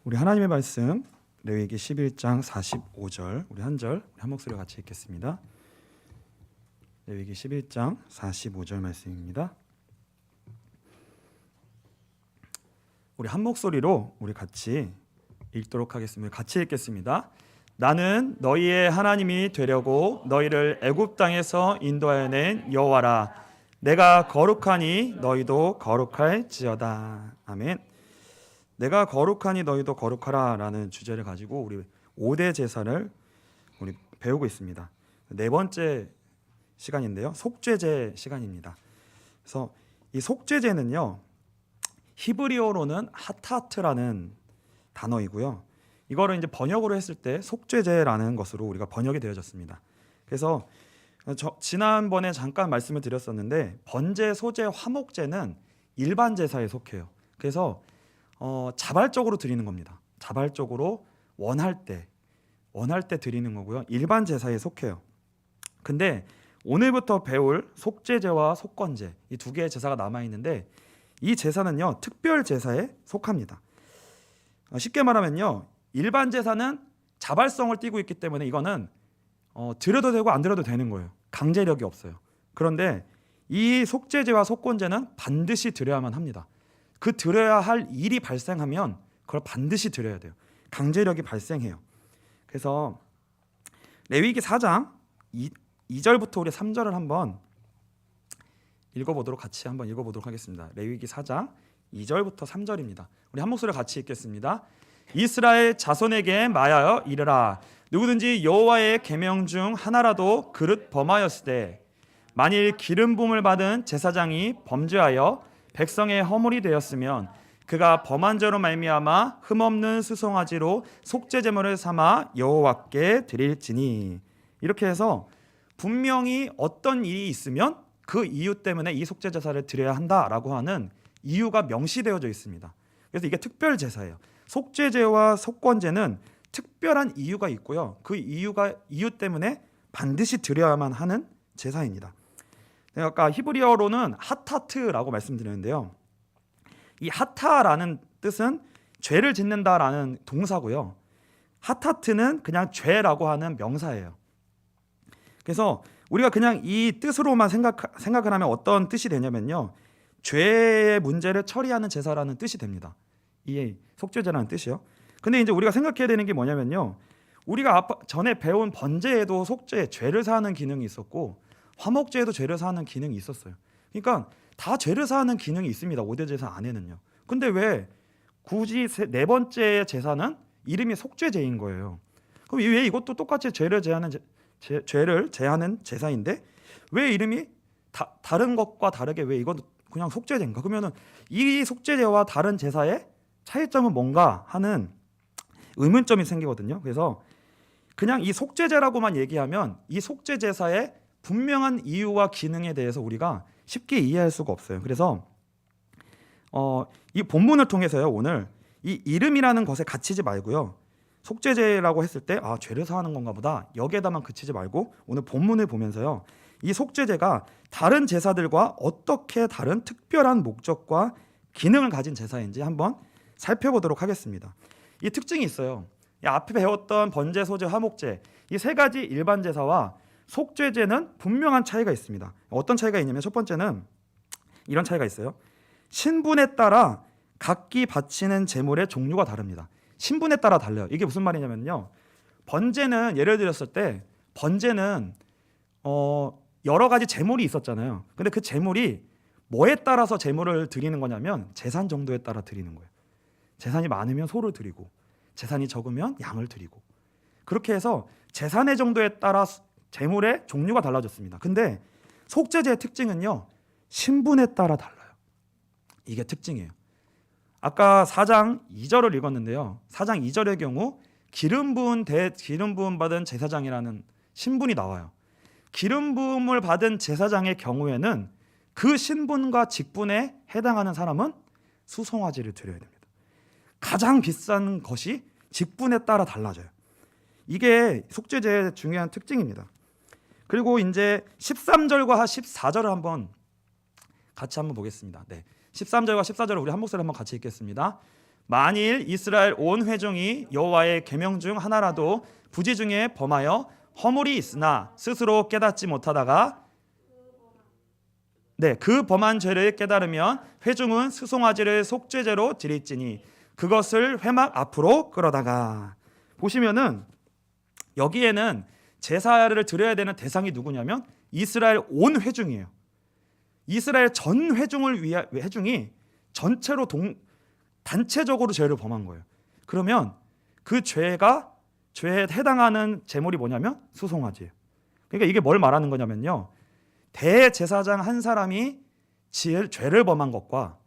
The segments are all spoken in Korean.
우리 하나님의 말씀 레위기 11장 45절 우리 한 목소리로 같이 읽겠습니다. 레위기 11장 45절 말씀입니다. 우리 한 목소리로 우리 같이 읽도록 하겠습니다. 같이 읽겠습니다. 나는 너희의 하나님이 되려고 너희를 애굽 땅에서 인도하여 낸 여호와라. 내가 거룩하니 너희도 거룩할지어다. 아멘. 내가 거룩하니 너희도 거룩하라 라는 주제를 가지고 우리 5대 제사를 우리 배우고 있습니다. 네 번째 시간인데요, 속죄제 시간입니다. 그래서 이 속죄제는요, 히브리어로는 하타트라는 단어이고요, 이거를 이제 번역으로 했을 때 속죄제라는 것으로 우리가 번역이 되어졌습니다. 그래서 지난번에 잠깐 말씀을 드렸었는데, 번제, 소제, 화목제는 일반 제사에 속해요. 그래서 자발적으로 드리는 겁니다. 자발적으로 원할 때 드리는 거고요, 일반 제사에 속해요. 근데 오늘부터 배울 속죄제와 속건제, 이 두 개의 제사가 남아 있는데, 이 제사는요 특별 제사에 속합니다. 쉽게 말하면요, 일반 제사는 자발성을 띠고 있기 때문에 이거는 드려도 되고 안 드려도 되는 거예요. 강제력이 없어요. 그런데 이 속죄제와 속건제는 반드시 드려야만 합니다. 그 드려야 할 일이 발생하면 그걸 반드시 드려야 돼요. 강제력이 발생해요. 그래서 레위기 4장 2절부터 우리 3절을 한번 같이 한번 읽어보도록 하겠습니다. 레위기 4장 2절부터 3절입니다. 우리 한 목소리로 같이 읽겠습니다. 이스라엘 자손에게 말하여 이르라. 누구든지 여호와의 계명 중 하나라도 그릇 범하였을 때, 만일 기름 부음을 받은 제사장이 범죄하여 백성의 허물이 되었으면 그가 범한 죄로 말미암아 흠없는 수송아지로 속죄제물을 삼아 여호와께 드릴지니. 이렇게 해서 분명히 어떤 일이 있으면 그 이유 때문에 이 속죄제사를 드려야 한다라고 하는 이유가 명시되어져 있습니다. 그래서 이게 특별 제사예요. 속죄제와 속건제는 특별한 이유가 있고요, 그 이유 때문에 반드시 드려야만 하는 제사입니다. 아까 히브리어로는 하타트라고 말씀드렸는데요, 이 하타라는 뜻은 죄를 짓는다라는 동사고요, 하타트는 그냥 죄라고 하는 명사예요. 그래서 우리가 그냥 이 뜻으로만 생각을 하면 어떤 뜻이 되냐면요, 죄의 문제를 처리하는 제사라는 뜻이 됩니다. 이 속죄제라는 뜻이요. 근데 이제 우리가 생각해야 되는 게 뭐냐면요, 우리가 전에 배운 번제에도 속죄, 죄를 사하는 기능이 있었고, 화목제에도 죄를 사하는 기능이 있었어요. 그러니까 다 죄를 사하는 기능이 있습니다, 5대 제사 안에는요. 근데 왜 굳이 네 번째 제사는 이름이 속죄제인 거예요? 그럼 왜 이것도 똑같이 죄를 제하는 제사인데 왜 이름이 다른 것과 다르게 왜 이건 그냥 속죄제인가? 그러면은 이 속죄제와 다른 제사의 차이점은 뭔가 하는 의문점이 생기거든요. 그래서 그냥 이 속죄제라고만 얘기하면 이 속죄제사의 분명한 이유와 기능에 대해서 우리가 쉽게 이해할 수가 없어요. 그래서 이 본문을 통해서요, 오늘 이 이름이라는 것에 갇히지 말고요, 속죄제라고 했을 때 죄를 사하는 건가 보다, 여기에다만 그치지 말고 오늘 본문을 보면서요, 이 속죄제가 다른 제사들과 어떻게 다른 특별한 목적과 기능을 가진 제사인지 한번 살펴보도록 하겠습니다. 이 특징이 있어요. 이 앞에 배웠던 번제, 소제, 화목제, 이 세 가지 일반 제사와 속죄제는 분명한 차이가 있습니다. 어떤 차이가 있냐면, 첫 번째는 이런 차이가 있어요. 신분에 따라 각기 바치는 제물의 종류가 다릅니다. 신분에 따라 달라요. 이게 무슨 말이냐면요, 번제는 예를 들었을 때 번제는 여러 가지 제물이 있었잖아요. 근데 그 제물이 뭐에 따라서 제물을 드리는 거냐면 재산 정도에 따라 드리는 거예요. 재산이 많으면 소를 드리고, 재산이 적으면 양을 드리고, 그렇게 해서 재산의 정도에 따라 제물의 종류가 달라졌습니다. 근데 속죄제의 특징은요, 신분에 따라 달라요. 이게 특징이에요. 아까 4장 2절을 읽었는데요, 4장 2절의 경우 기름 부음 받은 제사장이라는 신분이 나와요. 기름 부음을 받은 제사장의 경우에는 그 신분과 직분에 해당하는 사람은 수송아지를 드려야 됩니다. 가장 비싼 것이 직분에 따라 달라져요. 이게 속죄제의 중요한 특징입니다. 그리고 이제 13절과 14절을 같이 한번 보겠습니다. 네, 13절과 14절을 우리 한 목소리 한번 같이 읽겠습니다. 만일 이스라엘 온 회중이 여호와의 계명 중 하나라도 부지 중에 범하여 허물이 있으나 스스로 깨닫지 못하다가 그 범한 죄를 깨달으면 회중은 수송아지를 속죄제로 드릴지니 그것을 회막 앞으로 끌어다가. 보시면은 여기에는 제사를 드려야 되는 대상이 누구냐면 이스라엘 온 회중이에요. 이스라엘 전 회중이 전체로 단체적으로 죄를 범한 거예요. 그러면 그 죄에 해당하는 제물이 뭐냐면 수송아지예요. 그러니까 이게 뭘 말하는 거냐면요, 대제사장 한 사람이 죄를 범한 것과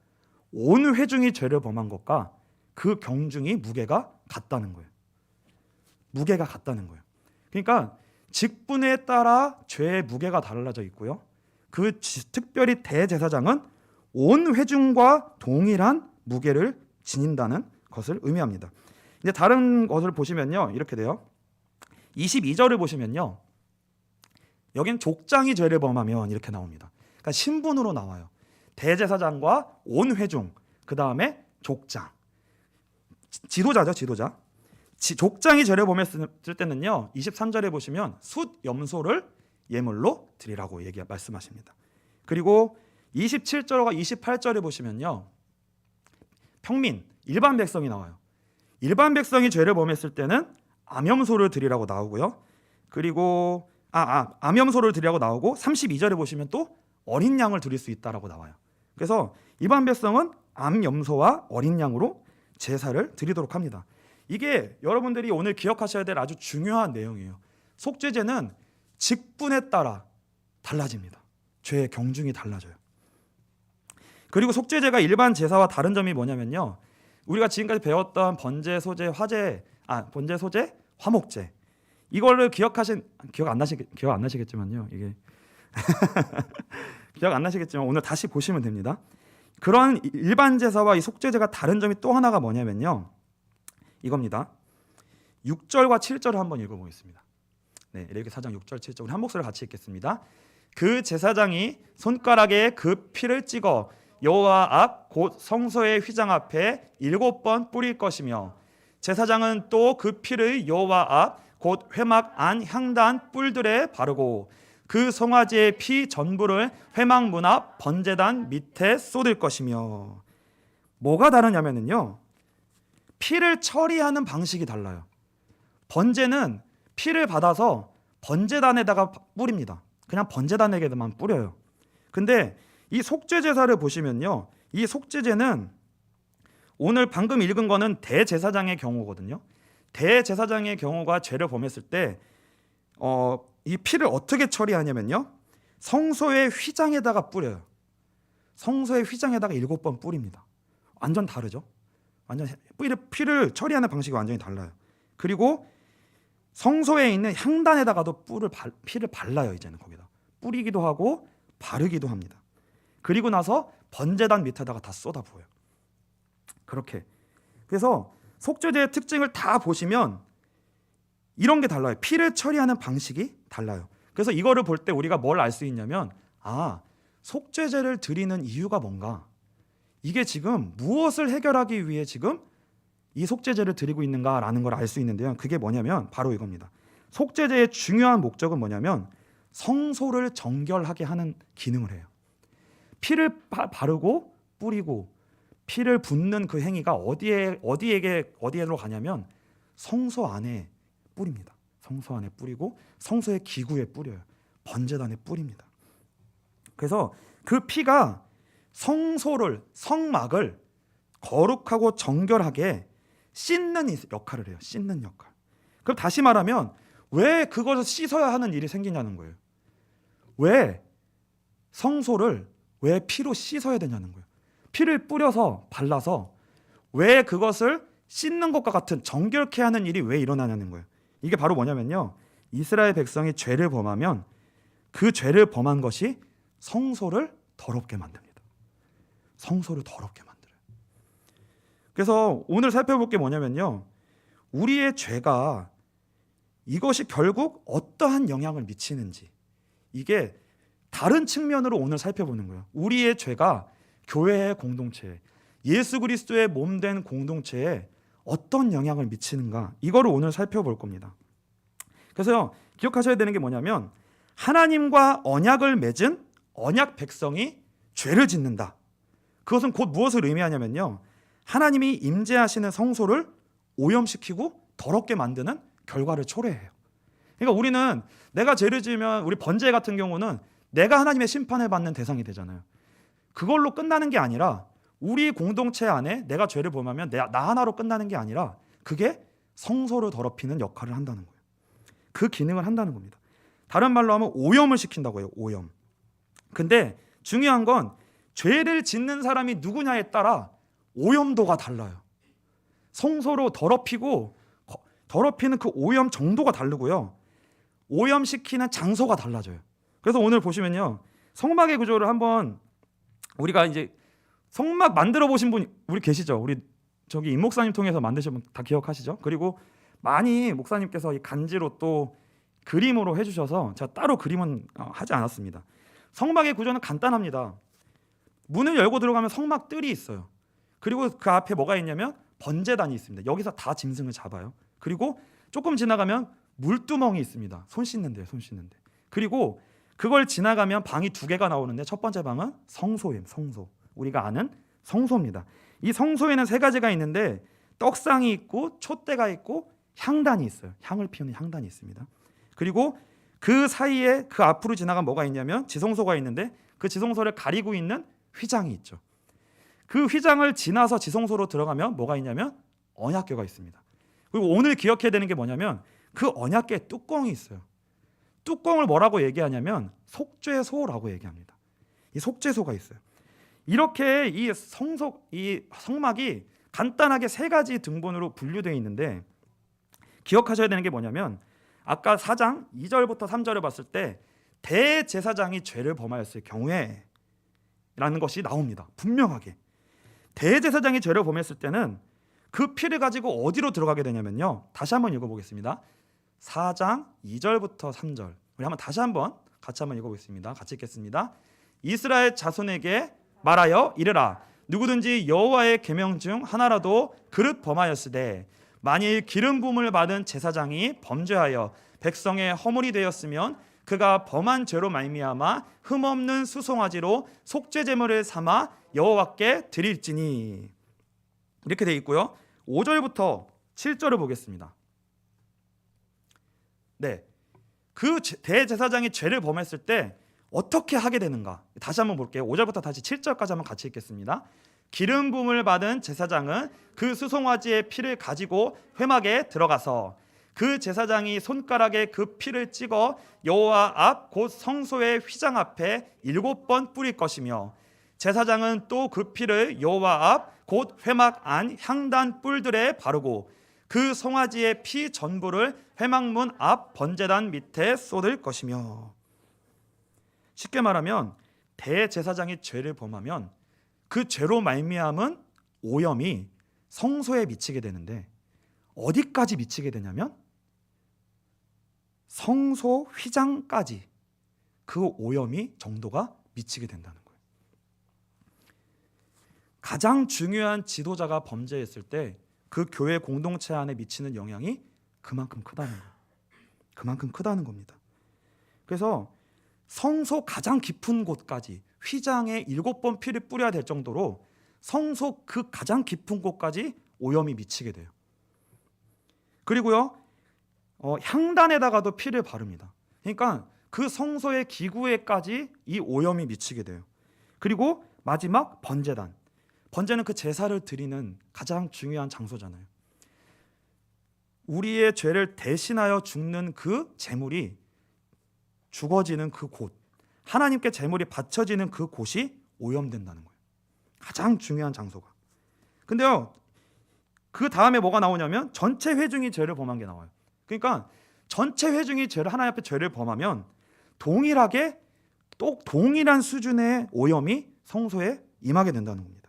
온 회중이 죄를 범한 것과 그 경중이 무게가 같다는 거예요. 무게가 같다는 거예요. 그러니까 직분에 따라 죄의 무게가 달라져 있고요, 특별히 대제사장은 온 회중과 동일한 무게를 지닌다는 것을 의미합니다. 이제 다른 것을 보시면요, 이렇게 돼요. 22절을 보시면요, 여긴 족장이 죄를 범하면 이렇게 나옵니다. 그러니까 신분으로 나와요. 대제사장과 온 회중, 그 다음에 족장, 지도자죠. 족장이 죄를 범했을 때는요, 23절에 보시면 숫 염소를 예물로 드리라고 말씀하십니다. 그리고 27절과 28절에 보시면요, 평민, 일반 백성이 나와요. 일반 백성이 죄를 범했을 때는 암염소를 드리라고 나오고요. 그리고 암염소를 드리라고 나오고 32절에 보시면 또 어린 양을 드릴 수 있다라고 나와요. 그래서 일반 백성은 암염소와 어린 양으로 제사를 드리도록 합니다. 이게 여러분들이 오늘 기억하셔야 될 아주 중요한 내용이에요. 속죄제는 직분에 따라 달라집니다. 죄의 경중이 달라져요. 그리고 속죄제가 일반 제사와 다른 점이 뭐냐면요, 우리가 지금까지 배웠던 번제, 소제, 화목제, 이거를 기억 안 나시겠지만요, 이게 기억 안 나시겠지만 오늘 다시 보시면 됩니다. 그런 일반 제사와 이 속죄제가 다른 점이 또 하나가 뭐냐면요, 이겁니다. 6절과 7절을 한번 읽어보겠습니다. 레위기 4장 6절 7절 우리 한 목소리로 같이 읽겠습니다. 그 제사장이 손가락에 그 피를 찍어 여호와 앞 곧 성소의 휘장 앞에 7번 뿌릴 것이며, 제사장은 또 그 피를 여호와 앞 곧 회막 안 향단 뿔들에 바르고 그 송아지의 피 전부를 회막 문 앞 번제단 밑에 쏟을 것이며. 뭐가 다르냐면요, 피를 처리하는 방식이 달라요. 번제는 피를 받아서 번제단에다가 뿌립니다. 그냥 번제단에게만 뿌려요. 근데 이 속죄제사를 보시면요, 이 속죄제는 오늘 방금 읽은 거는 대제사장의 경우거든요. 대제사장의 경우가 죄를 범했을 때 이 피를 어떻게 처리하냐면요, 성소의 휘장에다가 뿌려요. 성소의 휘장에다가 7번 뿌립니다. 완전 다르죠. 완전 피를 처리하는 방식이 완전히 달라요. 그리고 성소에 있는 향단에다가도 피를 발라요. 이제는 거기다 뿌리기도 하고 바르기도 합니다. 그리고 나서 번제단 밑에다가 다 쏟아 부어요. 그렇게. 그래서 속죄제의 특징을 다 보시면 이런 게 달라요. 피를 처리하는 방식이 달라요. 그래서 이거를 볼 때 우리가 뭘 알 수 있냐면, 속죄제를 드리는 이유가 뭔가, 이게 지금 무엇을 해결하기 위해 지금 이 속죄제를 드리고 있는가라는 걸 알 수 있는데요, 그게 뭐냐면 바로 이겁니다. 속죄제의 중요한 목적은 뭐냐면 성소를 정결하게 하는 기능을 해요. 피를 바르고 뿌리고 피를 붓는 그 행위가 어디로 가냐면 성소 안에 뿌립니다. 성소 안에 뿌리고 성소의 기구에 뿌려요. 번제단에 뿌립니다. 그래서 그 피가 성막을 거룩하고 정결하게 씻는 역할을 해요. 씻는 역할. 그럼 다시 말하면 왜 그것을 씻어야 하는 일이 생기냐는 거예요. 왜 성소를 왜 피로 씻어야 되냐는 거예요. 피를 뿌려서 발라서 왜 그것을 씻는 것과 같은 정결케 하는 일이 왜 일어나냐는 거예요. 이게 바로 뭐냐면요, 이스라엘 백성이 죄를 범하면 그 죄를 범한 것이 성소를 더럽게 만듭니다. 성소를 더럽게 만들어요. 그래서 오늘 살펴볼 게 뭐냐면요, 우리의 죄가 이것이 결국 어떠한 영향을 미치는지, 이게 다른 측면으로 오늘 살펴보는 거예요. 우리의 죄가 교회의 공동체, 예수 그리스도의 몸된 공동체에 어떤 영향을 미치는가, 이거를 오늘 살펴볼 겁니다. 그래서요, 기억하셔야 되는 게 뭐냐면 하나님과 언약을 맺은 언약 백성이 죄를 짓는다. 그것은 곧 무엇을 의미하냐면요, 하나님이 임재하시는 성소를 오염시키고 더럽게 만드는 결과를 초래해요. 그러니까 우리는 내가 죄를 지으면, 우리 번제 같은 경우는 내가 하나님의 심판을 받는 대상이 되잖아요. 그걸로 끝나는 게 아니라 우리 공동체 안에 내가 죄를 범하면 나 하나로 끝나는 게 아니라 그게 성소를 더럽히는 역할을 한다는 거예요. 그 기능을 한다는 겁니다. 다른 말로 하면 오염을 시킨다고 해요. 오염. 근데 중요한 건 죄를 짓는 사람이 누구냐에 따라 오염도가 달라요. 성소로 더럽히는 그 오염 정도가 다르고요, 오염시키는 장소가 달라져요. 그래서 오늘 보시면요, 성막의 구조를 한번, 우리가 이제 성막 만들어 보신 분 우리 계시죠? 우리 저기 임 목사님 통해서 만드신 분 다 기억하시죠? 그리고 많이 목사님께서 이 간지로 또 그림으로 해주셔서 제가 따로 그림은 하지 않았습니다. 성막의 구조는 간단합니다. 문을 열고 들어가면 성막 뜰이 있어요. 그리고 그 앞에 뭐가 있냐면 번제단이 있습니다. 여기서 다 짐승을 잡아요. 그리고 조금 지나가면 물두멍이 있습니다. 손 씻는 데. 그리고 그걸 지나가면 방이 2개가 나오는데 첫 번째 방은 성소예요. 성소. 우리가 아는 성소입니다. 이 성소에는 3가지가 있는데 떡상이 있고 촛대가 있고 향단이 있어요. 향을 피우는 향단이 있습니다. 그리고 그 사이에, 그 앞으로 지나가면 뭐가 있냐면 지성소가 있는데 그 지성소를 가리고 있는 휘장이 있죠. 그 휘장을 지나서 지성소로 들어가면 뭐가 있냐면 언약궤가 있습니다. 그리고 오늘 기억해야 되는 게 뭐냐면 그 언약궤 뚜껑이 있어요. 뚜껑을 뭐라고 얘기하냐면 속죄소라고 얘기합니다. 이 속죄소가 있어요. 이렇게 이 성막이 간단하게 3가지 등분으로 분류되어 있는데, 기억하셔야 되는 게 뭐냐면 아까 4장 2절부터 3절을 봤을 때 대제사장이 죄를 범하였을 경우에 라는 것이 나옵니다. 분명하게 대제사장이 죄를 범했을 때는 그 피를 가지고 어디로 들어가게 되냐면요, 다시 한번 읽어보겠습니다. 4장 2절부터 3절 우리 한번 다시 한번 같이 한번 읽어보겠습니다. 같이 읽겠습니다. 이스라엘 자손에게 말하여 이르라. 누구든지 여호와의 계명 중 하나라도 그릇 범하였으되 만일 기름 부음을 받은 제사장이 범죄하여 백성의 허물이 되었으면 그가 범한 죄로 말미암아 흠없는 수송아지로 속죄 제물을 삼아 여호와께 드릴지니. 이렇게 돼 있고요. 5절부터 7절을 보겠습니다. 네, 그 대제사장이 죄를 범했을 때 어떻게 하게 되는가? 다시 한번 볼게요. 5절부터 다시 7절까지 한번 같이 읽겠습니다. 기름 부음을 받은 제사장은 그 수송아지의 피를 가지고 회막에 들어가서 그 제사장이 손가락에 그 피를 찍어 여호와 앞 곧 성소의 휘장 앞에 7번 뿌릴 것이며, 제사장은 또 그 피를 여호와 앞 곧 회막 안 향단 뿔들에 바르고 그 송아지의 피 전부를 회막문 앞 번제단 밑에 쏟을 것이며. 쉽게 말하면 대제사장이 죄를 범하면 그 죄로 말미암은 오염이 성소에 미치게 되는데 어디까지 미치게 되냐면 성소 휘장까지 그 오염이 정도가 미치게 된다는 거예요. 가장 중요한 지도자가 범죄했을 때 그 교회 공동체 안에 미치는 영향이 그만큼 크다는 거예요. 그만큼 크다는 겁니다. 그래서 성소 가장 깊은 곳까지 휘장에 7번 피를 뿌려야 될 정도로 성소 그 가장 깊은 곳까지 오염이 미치게 돼요. 그리고요, 향단에다가도 피를 바릅니다. 그러니까 그 성소의 기구에까지 이 오염이 미치게 돼요. 그리고 마지막 번제단. 번제는 그 제사를 드리는 가장 중요한 장소잖아요. 우리의 죄를 대신하여 죽는 그 제물이 죽어지는 그 곳, 하나님께 제물이 바쳐지는 그 곳이 오염된다는 거예요. 가장 중요한 장소가. 근데요, 그 다음에 뭐가 나오냐면 전체 회중이 죄를 범한 게 나와요. 그러니까 전체 회중이 하나님 앞에 죄를 범하면 동일하게 또 동일한 수준의 오염이 성소에 임하게 된다는 겁니다.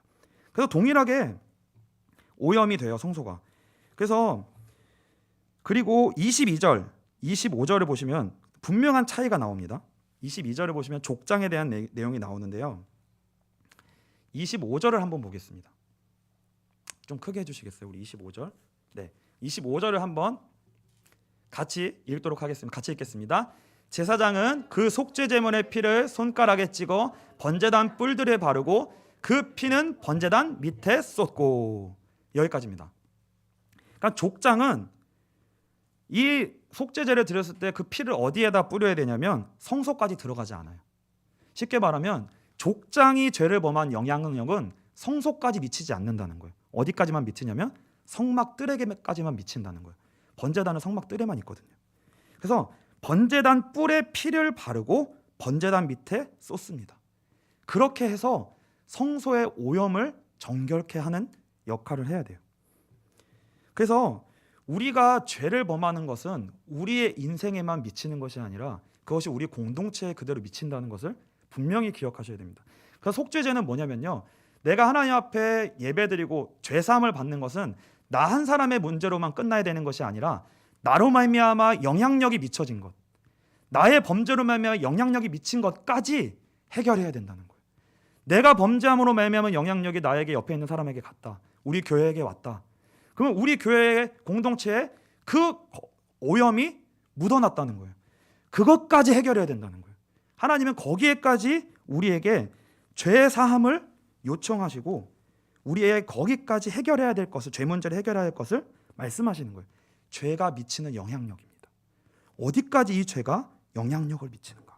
그래서 동일하게 오염이 돼요, 성소가. 그래서 그리고 22절, 25절을 보시면 분명한 차이가 나옵니다. 22절을 보시면 족장에 대한 내용이 나오는데요. 25절을 한번 보겠습니다. 좀 크게 해주시겠어요? 우리 25절. 네, 25절을 한번 같이 읽도록 하겠습니다. 같이 읽겠습니다. 제사장은 그 속죄 제물의 피를 손가락에 찍어 번제단 뿔들에 바르고 그 피는 번제단 밑에 쏟고. 여기까지입니다. 그러니까 족장은 이 속죄제를 드렸을 때 그 피를 어디에다 뿌려야 되냐면 성소까지 들어가지 않아요. 쉽게 말하면 족장이 죄를 범한 영향력은 성소까지 미치지 않는다는 거예요. 어디까지만 미치냐면 성막 뜰에게까지만 미친다는 거예요. 번제단은 성막 뜰에만 있거든요. 그래서 번제단 뿔에 피를 바르고 번제단 밑에 쏟습니다. 그렇게 해서 성소의 오염을 정결케 하는 역할을 해야 돼요. 그래서 우리가 죄를 범하는 것은 우리의 인생에만 미치는 것이 아니라 그것이 우리 공동체에 그대로 미친다는 것을 분명히 기억하셔야 됩니다. 그래서 속죄제는 뭐냐면요, 내가 하나님 앞에 예배드리고 죄사함을 받는 것은 나 한 사람의 문제로만 끝나야 되는 것이 아니라 나로 말미암아 영향력이 미쳐진 것, 나의 범죄로 말미암아 영향력이 미친 것까지 해결해야 된다는 거예요. 내가 범죄함으로 말미암은 영향력이 나에게 옆에 있는 사람에게 갔다, 우리 교회에게 왔다. 그러면 우리 교회의 공동체에 그 오염이 묻어났다는 거예요. 그것까지 해결해야 된다는 거예요. 하나님은 거기에까지 우리에게 죄 사함을 요청하시고 우리의 거기까지 해결해야 될 것을, 죄 문제를 해결해야 할 것을 말씀하시는 거예요. 죄가 미치는 영향력입니다. 어디까지 이 죄가 영향력을 미치는가.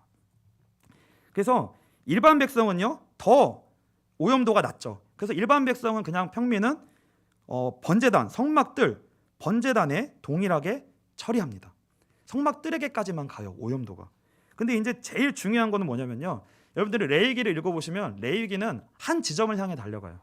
그래서 일반 백성은요 더 오염도가 낮죠. 그래서 일반 백성은 그냥 평민은 번제단, 성막들, 번제단에 동일하게 처리합니다. 성막들에게까지만 가요, 오염도가. 근데 이제 제일 중요한 거는 뭐냐면요, 여러분들이 레위기를 읽어보시면 레위기는 한 지점을 향해 달려가요.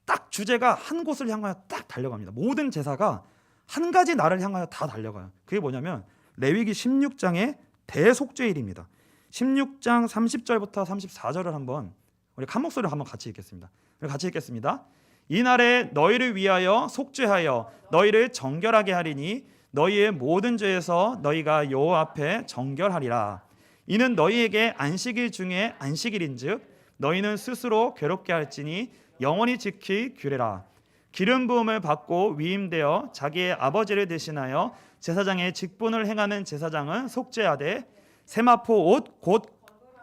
딱 주제가 한 곳을 향하여 딱 달려갑니다. 모든 제사가 한 가지 날을 향하여 다 달려가요. 그게 뭐냐면 레위기 16장의 대속죄일입니다. 16장 30절부터 34절을 한번 우리 한 목소리로 한번 같이 읽겠습니다. 같이 읽겠습니다. 이날에 너희를 위하여 속죄하여 너희를 정결하게 하리니 너희의 모든 죄에서 너희가 여호와 앞에 정결하리라. 이는 너희에게 안식일 중에 안식일인즉 너희는 스스로 괴롭게 할지니 영원히 지킬 규례라. 기름 부음을 받고 위임되어 자기의 아버지를 대신하여 제사장의 직분을 행하는 제사장은 속죄하되 세마포 옷 곧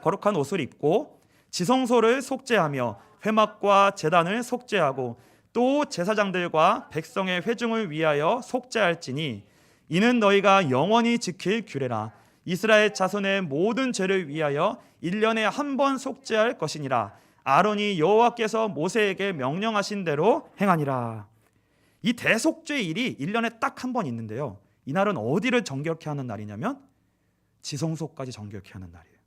거룩한 옷을 입고 지성소를 속죄하며 회막과 제단을 속죄하고 또 제사장들과 백성의 회중을 위하여 속죄할지니 이는 너희가 영원히 지킬 규례라. 이스라엘 자손의 모든 죄를 위하여 1년에 한 번 속죄할 것이니라. 아론이 여호와께서 모세에게 명령하신 대로 행하니라. 이 대속죄일이 1년에 딱 한 번 있는데요, 이날은 어디를 정결케 하는 날이냐면 지성소까지 정결케 하는 날이에요.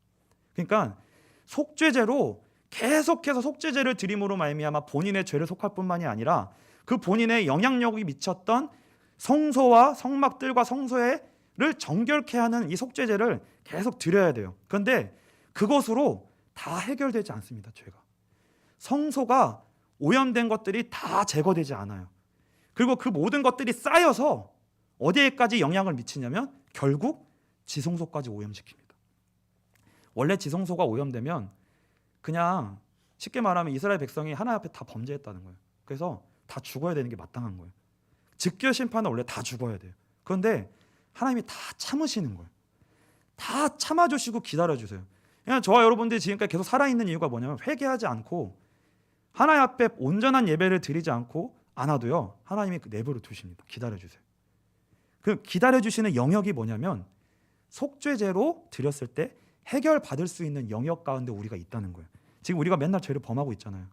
그러니까 속죄제로 계속해서 속죄제를 드림으로 말미암아 본인의 죄를 속할 뿐만이 아니라 그 본인의 영향력이 미쳤던 성소와 성막들과 성소를 정결케 하는 이 속죄제를 계속 드려야 돼요. 그런데 그것으로 다 해결되지 않습니다. 죄가, 성소가 오염된 것들이 다 제거되지 않아요. 그리고 그 모든 것들이 쌓여서 어디에까지 영향을 미치냐면 결국 지성소까지 오염시킵니다. 원래 지성소가 오염되면 그냥 쉽게 말하면 이스라엘 백성이 하나님 앞에 다 범죄했다는 거예요. 그래서 다 죽어야 되는 게 마땅한 거예요. 즉결 심판은 원래 다 죽어야 돼요. 그런데 하나님이 다 참으시는 거예요. 다 참아주시고 기다려주세요. 그냥 저와 여러분들이 지금까지 계속 살아있는 이유가 뭐냐면 회개하지 않고 하나님 앞에 온전한 예배를 드리지 않고 않아도요, 하나님이 내버려 두십니다. 기다려주세요. 그 기다려주시는 영역이 뭐냐면 속죄제로 드렸을 때 해결받을 수 있는 영역 가운데 우리가 있다는 거예요. 지금 우리가 맨날 죄를 범하고 있잖아요.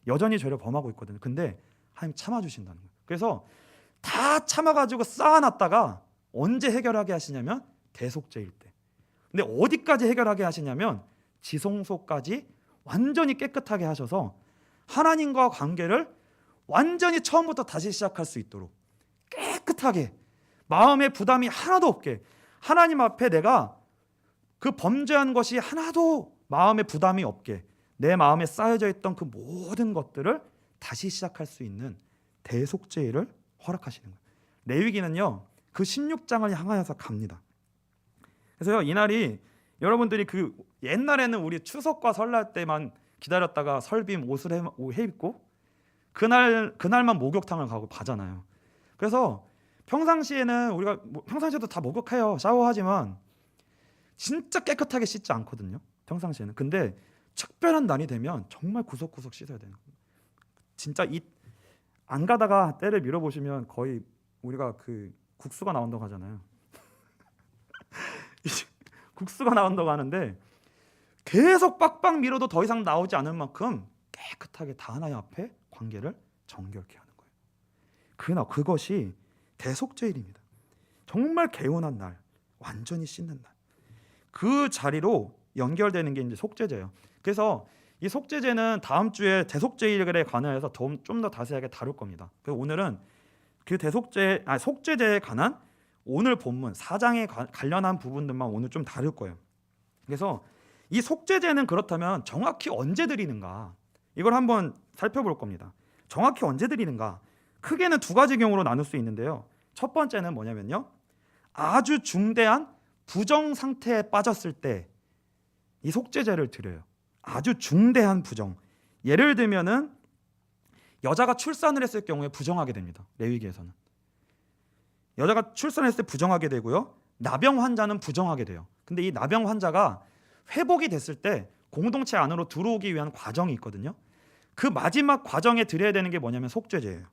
여전히 죄를 범하고 있거든요. 근데 하나님 참아주신다는 거예요. 그래서 다 참아가지고 쌓아놨다가 언제 해결하게 하시냐면 대속죄일 때. 근데 어디까지 해결하게 하시냐면 지성소까지 완전히 깨끗하게 하셔서 하나님과 관계를 완전히 처음부터 다시 시작할 수 있도록 깨끗하게, 마음에 부담이 하나도 없게, 하나님 앞에 내가 그 범죄한 것이 하나도 마음에 부담이 없게 내 마음에 쌓여져 있던 그 모든 것들을 다시 시작할 수 있는 대속죄일을 허락하시는 거예요. 레위기는요 그 16장을 향하여서 갑니다. 그래서요, 이날이 여러분들이 그 옛날에는 우리 추석과 설날 때만 기다렸다가 설빔 옷을 해 입고 그날만 목욕탕을 가고 봐잖아요. 그래서 평상시에는 우리가 평상시에도 다 목욕해요. 샤워하지만 진짜 깨끗하게 씻지 않거든요. 평상시에는. 근데 특별한 날이 되면 정말 구석구석 씻어야 되는 거예요. 진짜 안 가다가 때를 밀어보시면 거의 우리가 그 국수가 나온다고 하잖아요. 국수가 나온다고 하는데 계속 빡빡 밀어도 더 이상 나오지 않을 만큼 깨끗하게 다 하나님 앞에 관계를 정결케 하는 거예요. 그것이 대속죄일입니다. 정말 개운한 날, 완전히 씻는 날. 그 자리로 연결되는 게 이제 속죄제예요. 그래서 이 속죄제는 다음 주에 대속죄일에 관해서 좀 더 자세하게 다룰 겁니다. 그래서 오늘은 그 속죄제에 관한 오늘 본문 4장에 관련한 부분들만 오늘 좀 다룰 거예요. 그래서 이 속죄제는 그렇다면 정확히 언제 드리는가? 이걸 한번 살펴볼 겁니다. 정확히 언제 드리는가? 크게는 두 가지 경우로 나눌 수 있는데요. 첫 번째는 뭐냐면요. 아주 중대한 부정 상태에 빠졌을 때 이 속죄제를 드려요. 아주 중대한 부정. 예를 들면은 여자가 출산을 했을 경우에 부정하게 됩니다. 레위기에서는. 여자가 출산했을 때 부정하게 되고요. 나병 환자는 부정하게 돼요. 근데 이 나병 환자가 회복이 됐을 때 공동체 안으로 들어오기 위한 과정이 있거든요. 그 마지막 과정에 드려야 되는 게 뭐냐면 속죄제예요.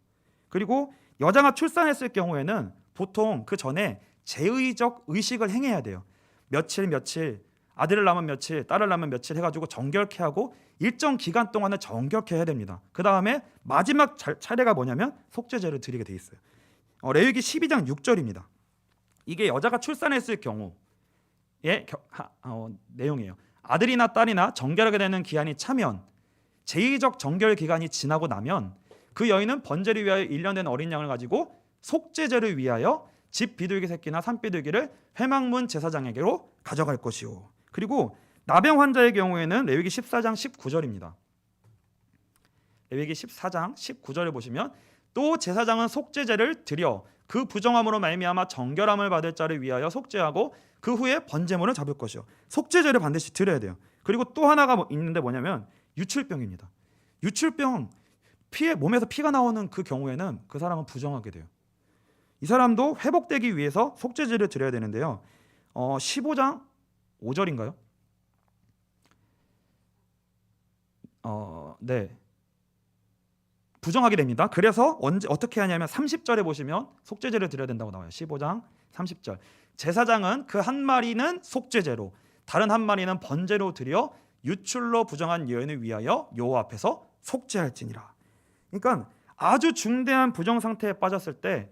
그리고 여자가 출산했을 경우에는 보통 그 전에 제의적 의식을 행해야 돼요. 며칠 아들을 낳으면 며칠, 딸을 낳으면 며칠 해가지고 정결케 하고 일정 기간 동안을 정결케 해야 됩니다. 그 다음에 마지막 차례가 뭐냐면 속죄제를 드리게 돼 있어요. 레위기 12장 6절입니다. 이게 여자가 출산했을 경우의 내용이에요. 아들이나 딸이나 정결하게 되는 기한이 차면 제의적 정결 기간이 지나고 나면 그 여인은 번제를 위하여 1년 된 어린 양을 가지고 속죄제를 위하여 집 비둘기 새끼나 산비둘기를 회막문 제사장에게로 가져갈 것이요. 그리고 나병 환자의 경우에는 레위기 14장 19절입니다. 레위기 14장 19절을 보시면 또 제사장은 속죄제를 드려 그 부정함으로 말미암아 정결함을 받을 자를 위하여 속죄하고 그 후에 번제물을 잡을 것이요. 속죄제를 반드시 드려야 돼요. 그리고 또 하나가 있는데 뭐냐면 유출병입니다. 유출병 몸에서 피가 나오는 그 경우에는 그 사람은 부정하게 돼요. 이 사람도 회복되기 위해서 속죄제를 드려야 되는데요. 15장 5절인가요? 네. 부정하게 됩니다. 그래서 어떻게 하냐면 30절에 보시면 속죄제를 드려야 된다고 나와요. 15장 30절. 제사장은 그 한 마리는 속죄제로 다른 한 마리는 번제로 드려 유출로 부정한 여인을 위하여 여호와 앞에서 속죄할지니라. 그러니까 아주 중대한 부정 상태에 빠졌을 때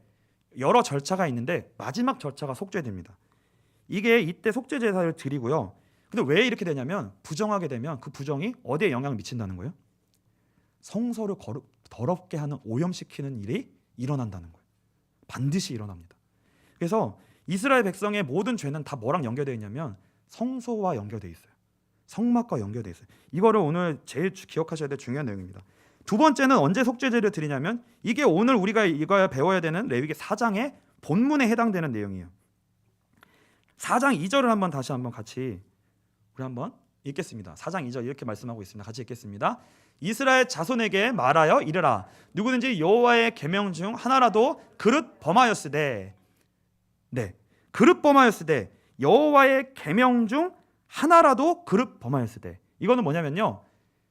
여러 절차가 있는데 마지막 절차가 속죄됩니다. 이때 속죄 제사를 드리고요. 근데 왜 이렇게 되냐면 부정하게 되면 그 부정이 어디에 영향을 미친다는 거예요? 성소를 더럽게 하는 오염시키는 일이 일어난다는 거예요. 반드시 일어납니다. 그래서 이스라엘 백성의 모든 죄는 다 뭐랑 연결되어 있냐면 성소와 연결되어 있어요. 성막과 연결되어 있어요. 이거를 오늘 제일 기억하셔야 될 중요한 내용입니다. 두 번째는 언제 속죄제를 드리냐면 이게 오늘 우리가 이거 배워야 되는 레위기 4장의 본문에 해당되는 내용이에요. 4장 2절을 다시 한번 같이 우리 한번 읽겠습니다. 4장 2절 이렇게 말씀하고 있습니다. 같이 읽겠습니다. 이스라엘 자손에게 말하여 이르라. 누구든지 여호와의 계명 중 하나라도 그릇 범하였으되, 그릇 범하였으되 여호와의 계명 중 하나라도 그릇 범하였으되. 이거는 뭐냐면요.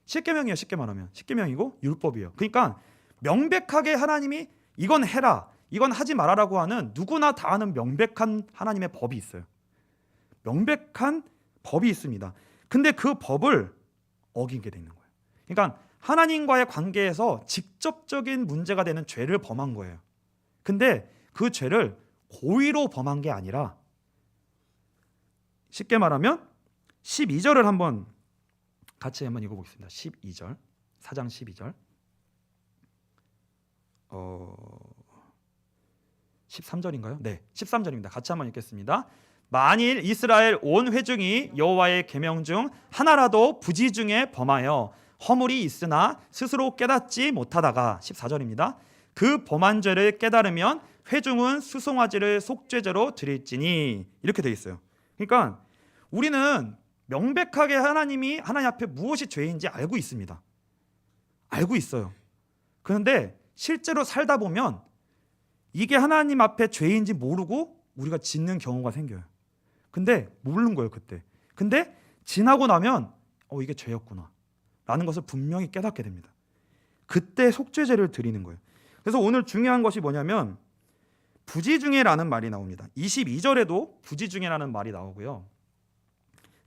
십계명이에요. 쉽게 말하면 십계명이고 율법이에요. 그러니까 명백하게 하나님이 이건 해라, 이건 하지 말아라고 하는 누구나 다 아는 명백한 하나님의 법이 있어요. 명백한 법이 있습니다. 근데 그 법을 어기게 되는 거예요. 그러니까 하나님과의 관계에서 직접적인 문제가 되는 죄를 범한 거예요. 근데 그 죄를 고의로 범한 게 아니라 쉽게 말하면 12절을 한번 같이 한번 읽어보겠습니다. 12절, 4장 12절. 13절인가요? 네, 13절입니다. 같이 한번 읽겠습니다. 만일 이스라엘 온 회중이 여호와의 계명 중 하나라도 부지 중에 범하여 허물이 있으나 스스로 깨닫지 못하다가 14절입니다. 그 범한 죄를 깨달으면 회중은 수송아지를 속죄제로 드릴지니. 이렇게 돼 있어요. 그러니까 우리는 명백하게 하나님 앞에 무엇이 죄인지 알고 있습니다. 알고 있어요. 그런데 실제로 살다 보면 이게 하나님 앞에 죄인지 모르고 우리가 짓는 경우가 생겨요. 근데 모르는 거예요, 그때. 근데 지나고 나면 이게 죄였구나 라는 것을 분명히 깨닫게 됩니다. 그때 속죄제를 드리는 거예요. 그래서 오늘 중요한 것이 뭐냐면 부지중에라는 말이 나옵니다. 22절에도 부지중에라는 말이 나오고요.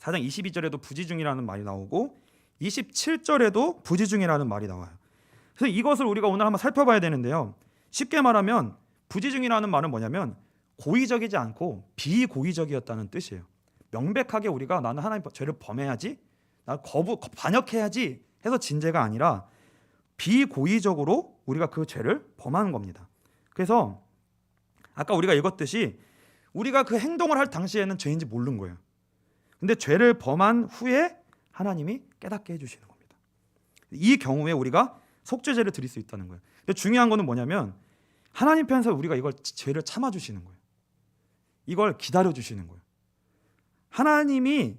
4장 22절에도 부지중이라는 말이 나오고 27절에도 부지중이라는 말이 나와요. 그래서 이것을 우리가 오늘 한번 살펴봐야 되는데요. 쉽게 말하면 부지중이라는 말은 뭐냐면 고의적이지 않고 비고의적이었다는 뜻이에요. 명백하게 우리가 나는 하나님 죄를 범해야지, 나 반역해야지 해서 진 죄가 아니라 비고의적으로 우리가 그 죄를 범하는 겁니다. 그래서 아까 우리가 읽었듯이 우리가 그 행동을 할 당시에는 죄인지 모르는 거예요. 근데 죄를 범한 후에 하나님이 깨닫게 해주시는 겁니다. 이 경우에 우리가 속죄제를 드릴 수 있다는 거예요. 근데 중요한 거는 뭐냐면 하나님 편에서 우리가 이걸 죄를 참아주시는 거예요. 이걸 기다려주시는 거예요. 하나님이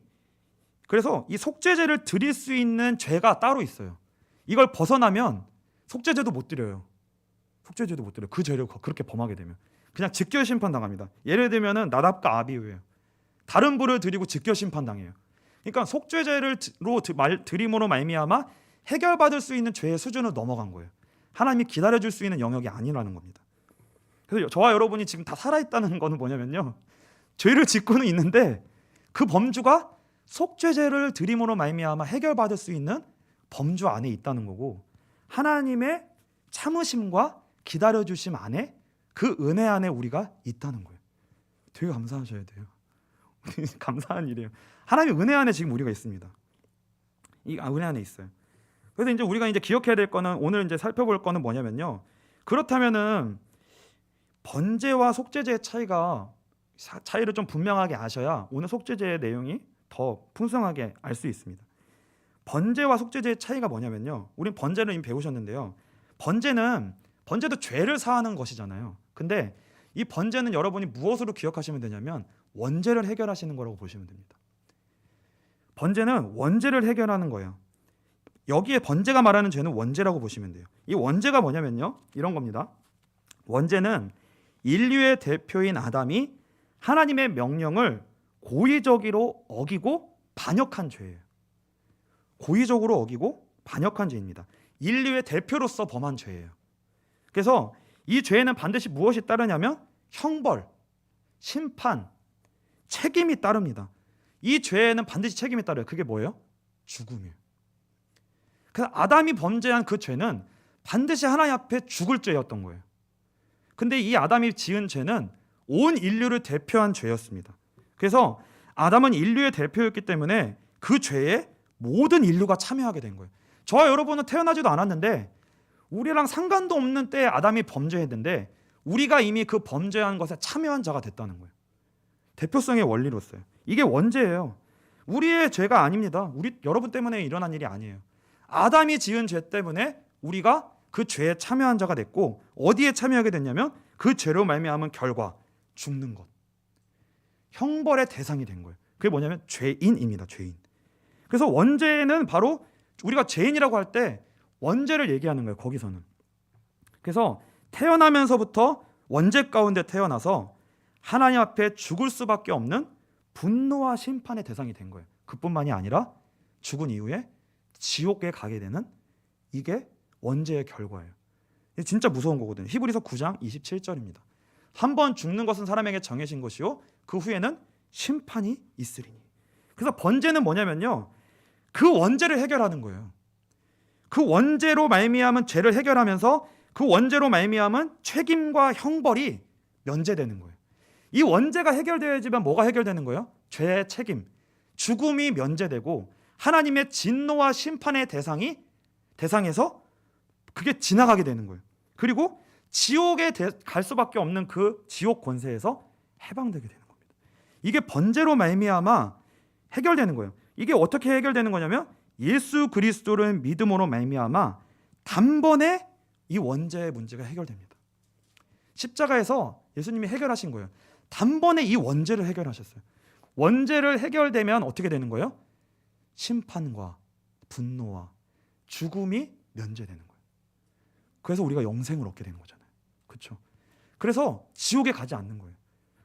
그래서 이 속죄제를 드릴 수 있는 죄가 따로 있어요. 이걸 벗어나면 속죄제도 못 드려요. 속죄제도 못 드려요. 그 죄를 그렇게 범하게 되면 그냥 직결 심판 당합니다. 예를 들면은 나답과 아비후예요. 다른 불을 드리고 직결 심판 당해요. 그러니까 속죄제로 드림으로 말미암아 해결받을 수 있는 죄의 수준을 넘어간 거예요. 하나님이 기다려줄 수 있는 영역이 아니라는 겁니다. 그래서 저와 여러분이 지금 다 살아있다는 거는 뭐냐면요, 죄를 짓고는 있는데 그 범주가 속죄제를 드림으로 말미암아 해결받을 수 있는 범주 안에 있다는 거고, 하나님의 참으심과 기다려주심 안에, 그 은혜 안에 우리가 있다는 거예요. 되게 감사하셔야 돼요. 감사한 일이에요. 하나님의 은혜 안에 지금 우리가 있습니다. 이 은혜 안에 있어요. 그래서 이제 우리가 이제 기억해야 될 거는, 오늘 이제 살펴볼 거는 뭐냐면요, 그렇다면은 번제와 속죄제의 차이를 좀 분명하게 아셔야 오늘 속죄제의 내용이 더 풍성하게 알 수 있습니다. 번제와 속죄제의 차이가 뭐냐면요, 우린 번제를 이미 배우셨는데요, 번제도 죄를 사하는 것이잖아요. 근데 이 번제는 여러분이 무엇으로 기억하시면 되냐면 원죄를 해결하시는 거라고 보시면 됩니다. 번제는 원죄를 해결하는 거예요. 여기에 번제가 말하는 죄는 원죄라고 보시면 돼요. 이 원죄가 뭐냐면요, 이런 겁니다. 원죄는 인류의 대표인 아담이 하나님의 명령을 고의적으로 어기고 반역한 죄예요. 고의적으로 어기고 반역한 죄입니다. 인류의 대표로서 범한 죄예요. 그래서 이 죄에는 반드시 무엇이 따르냐면 형벌, 심판, 책임이 따릅니다. 이 죄에는 반드시 책임이 따라요. 그게 뭐예요? 죽음이에요. 그래서 아담이 범죄한 그 죄는 반드시 하나님 앞에 죽을 죄였던 거예요. 근데 이 아담이 지은 죄는 온 인류를 대표한 죄였습니다. 그래서 아담은 인류의 대표였기 때문에 그 죄에 모든 인류가 참여하게 된 거예요. 저와 여러분은 태어나지도 않았는데 우리랑 상관도 없는 때에 아담이 범죄했는데 우리가 이미 그 범죄한 것에 참여한 자가 됐다는 거예요. 대표성의 원리로서요. 이게 원죄예요. 우리의 죄가 아닙니다. 여러분 때문에 일어난 일이 아니에요. 아담이 지은 죄 때문에 우리가 그 죄에 참여한 자가 됐고, 어디에 참여하게 됐냐면 그 죄로 말미암은 결과, 죽는 것, 형벌의 대상이 된 거예요. 그게 뭐냐면 죄인입니다. 죄인. 그래서 원죄는 바로 우리가 죄인이라고 할 때 원죄를 얘기하는 거예요. 거기서는. 그래서 태어나면서부터 원죄 가운데 태어나서 하나님 앞에 죽을 수밖에 없는 분노와 심판의 대상이 된 거예요. 그뿐만이 아니라 죽은 이후에 지옥에 가게 되는, 이게 원죄의 결과예요. 이게 진짜 무서운 거거든요. 히브리서 9장 27절입니다. 한 번 죽는 것은 사람에게 정해진 것이요 그 후에는 심판이 있으리니. 그래서 번제는 뭐냐면요, 그 원죄를 해결하는 거예요. 그 원죄로 말미암은 죄를 해결하면서 그 원죄로 말미암은 책임과 형벌이 면제되는 거예요. 이 원죄가 해결되어야지만 뭐가 해결되는 거예요? 죄의 책임, 죽음이 면제되고 하나님의 진노와 심판의 대상에서 그게 지나가게 되는 거예요. 그리고 지옥에 갈 수밖에 없는 그 지옥 권세에서 해방되게 되는 겁니다. 이게 번제로 말미암아 해결되는 거예요. 이게 어떻게 해결되는 거냐면 예수 그리스도를 믿음으로 말미암아 단번에 이 원죄의 문제가 해결됩니다. 십자가에서 예수님이 해결하신 거예요. 단번에 이 원죄를 해결하셨어요. 원죄를 해결되면 어떻게 되는 거예요? 심판과 분노와 죽음이 면제되는 거예요. 그래서 우리가 영생을 얻게 된 거잖아요. 그렇죠? 그래서 지옥에 가지 않는 거예요.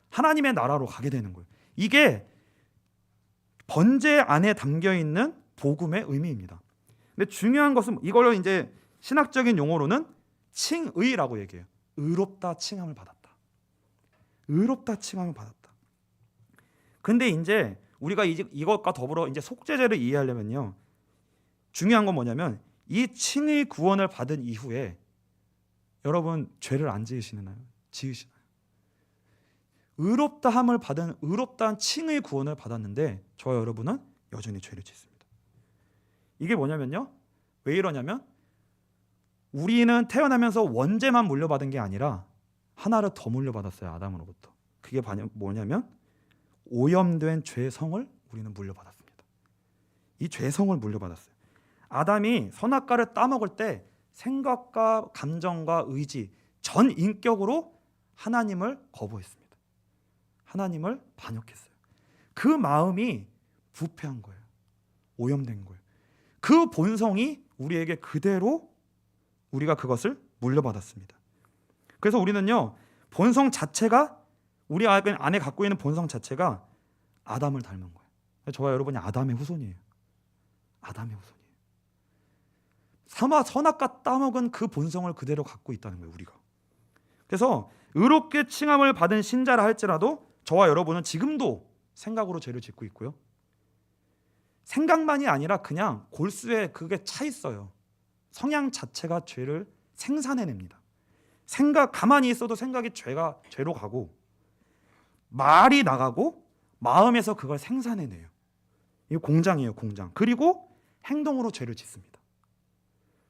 하나님의 나라로 가게 되는 거예요. 이게 번제 안에 담겨 있는 복음의 의미입니다. 근데 중요한 것은 이걸 이제 신학적인 용어로는 칭의라고 얘기해요. 의롭다 칭함을 받았다. 의롭다 칭함을 받았다. 근데 이제 우리가 이것과 더불어 이제 속죄제를 이해하려면요, 중요한 건 뭐냐면 이 칭의 구원을 받은 이후에 여러분 죄를 안 지으시나요? 지으시나요? 의롭다함을 받은 의롭다한 칭의 구원을 받았는데 저와 여러분은 여전히 죄를 짓습니다. 이게 뭐냐면요, 왜 이러냐면 우리는 태어나면서 원죄만 물려받은 게 아니라 하나를 더 물려받았어요. 아담으로부터. 그게 뭐냐면 오염된 죄성을 우리는 물려받았습니다. 이 죄성을 물려받았어요. 아담이 선악과를 따먹을 때 생각과 감정과 의지, 전 인격으로 하나님을 거부했습니다. 하나님을 반역했어요. 그 마음이 부패한 거예요. 오염된 거예요. 그 본성이 우리에게 그대로 우리가 그것을 물려받았습니다. 그래서 우리는요, 본성 자체가 우리 안에 갖고 있는 본성 자체가 아담을 닮은 거예요. 저와 여러분이 아담의 후손이에요. 아담의 후손이에요. 선악과 따먹은 그 본성을 그대로 갖고 있다는 거예요, 우리가. 그래서 의롭게 칭함을 받은 신자라 할지라도 저와 여러분은 지금도 생각으로 죄를 짓고 있고요. 생각만이 아니라 그냥 골수에 그게 차 있어요. 성향 자체가 죄를 생산해냅니다. 가만히 있어도 생각이 죄로 가고, 말이 나가고 마음에서 그걸 생산해내요. 이게 공장이에요, 공장. 그리고 행동으로 죄를 짓습니다.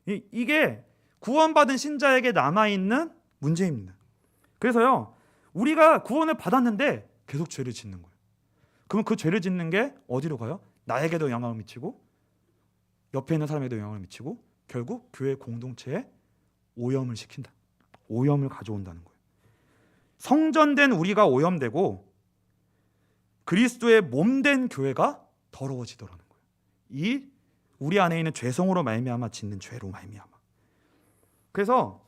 이게 구원받은 신자에게 남아있는 문제입니다. 그래서요, 우리가 구원을 받았는데 계속 죄를 짓는 거예요. 그럼 그 죄를 짓는 게 어디로 가요? 나에게도 영향을 미치고 옆에 있는 사람에게도 영향을 미치고 결국 교회 공동체에 오염을 시킨다. 오염을 가져온다는 거예요. 성전된 우리가 오염되고 그리스도의 몸된 교회가 더러워지더라는 거예요. 이 우리 안에 있는 죄성으로 말미암아 짓는 죄로 말미암아. 그래서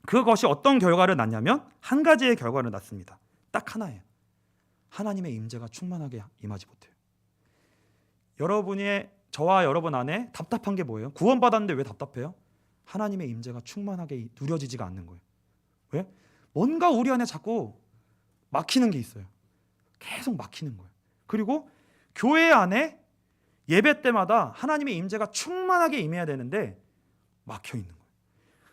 그것이 어떤 결과를 낳냐면 한 가지의 결과를 낳습니다. 딱 하나예요. 하나님의 임재가 충만하게 임하지 못해요. 저와 여러분 안에 답답한 게 뭐예요? 구원받았는데 왜 답답해요? 하나님의 임재가 충만하게 누려지지가 않는 거예요. 왜? 뭔가 우리 안에 자꾸 막히는 게 있어요. 계속 막히는 거예요. 그리고 교회 안에 예배 때마다 하나님의 임재가 충만하게 임해야 되는데 막혀 있는 거예요.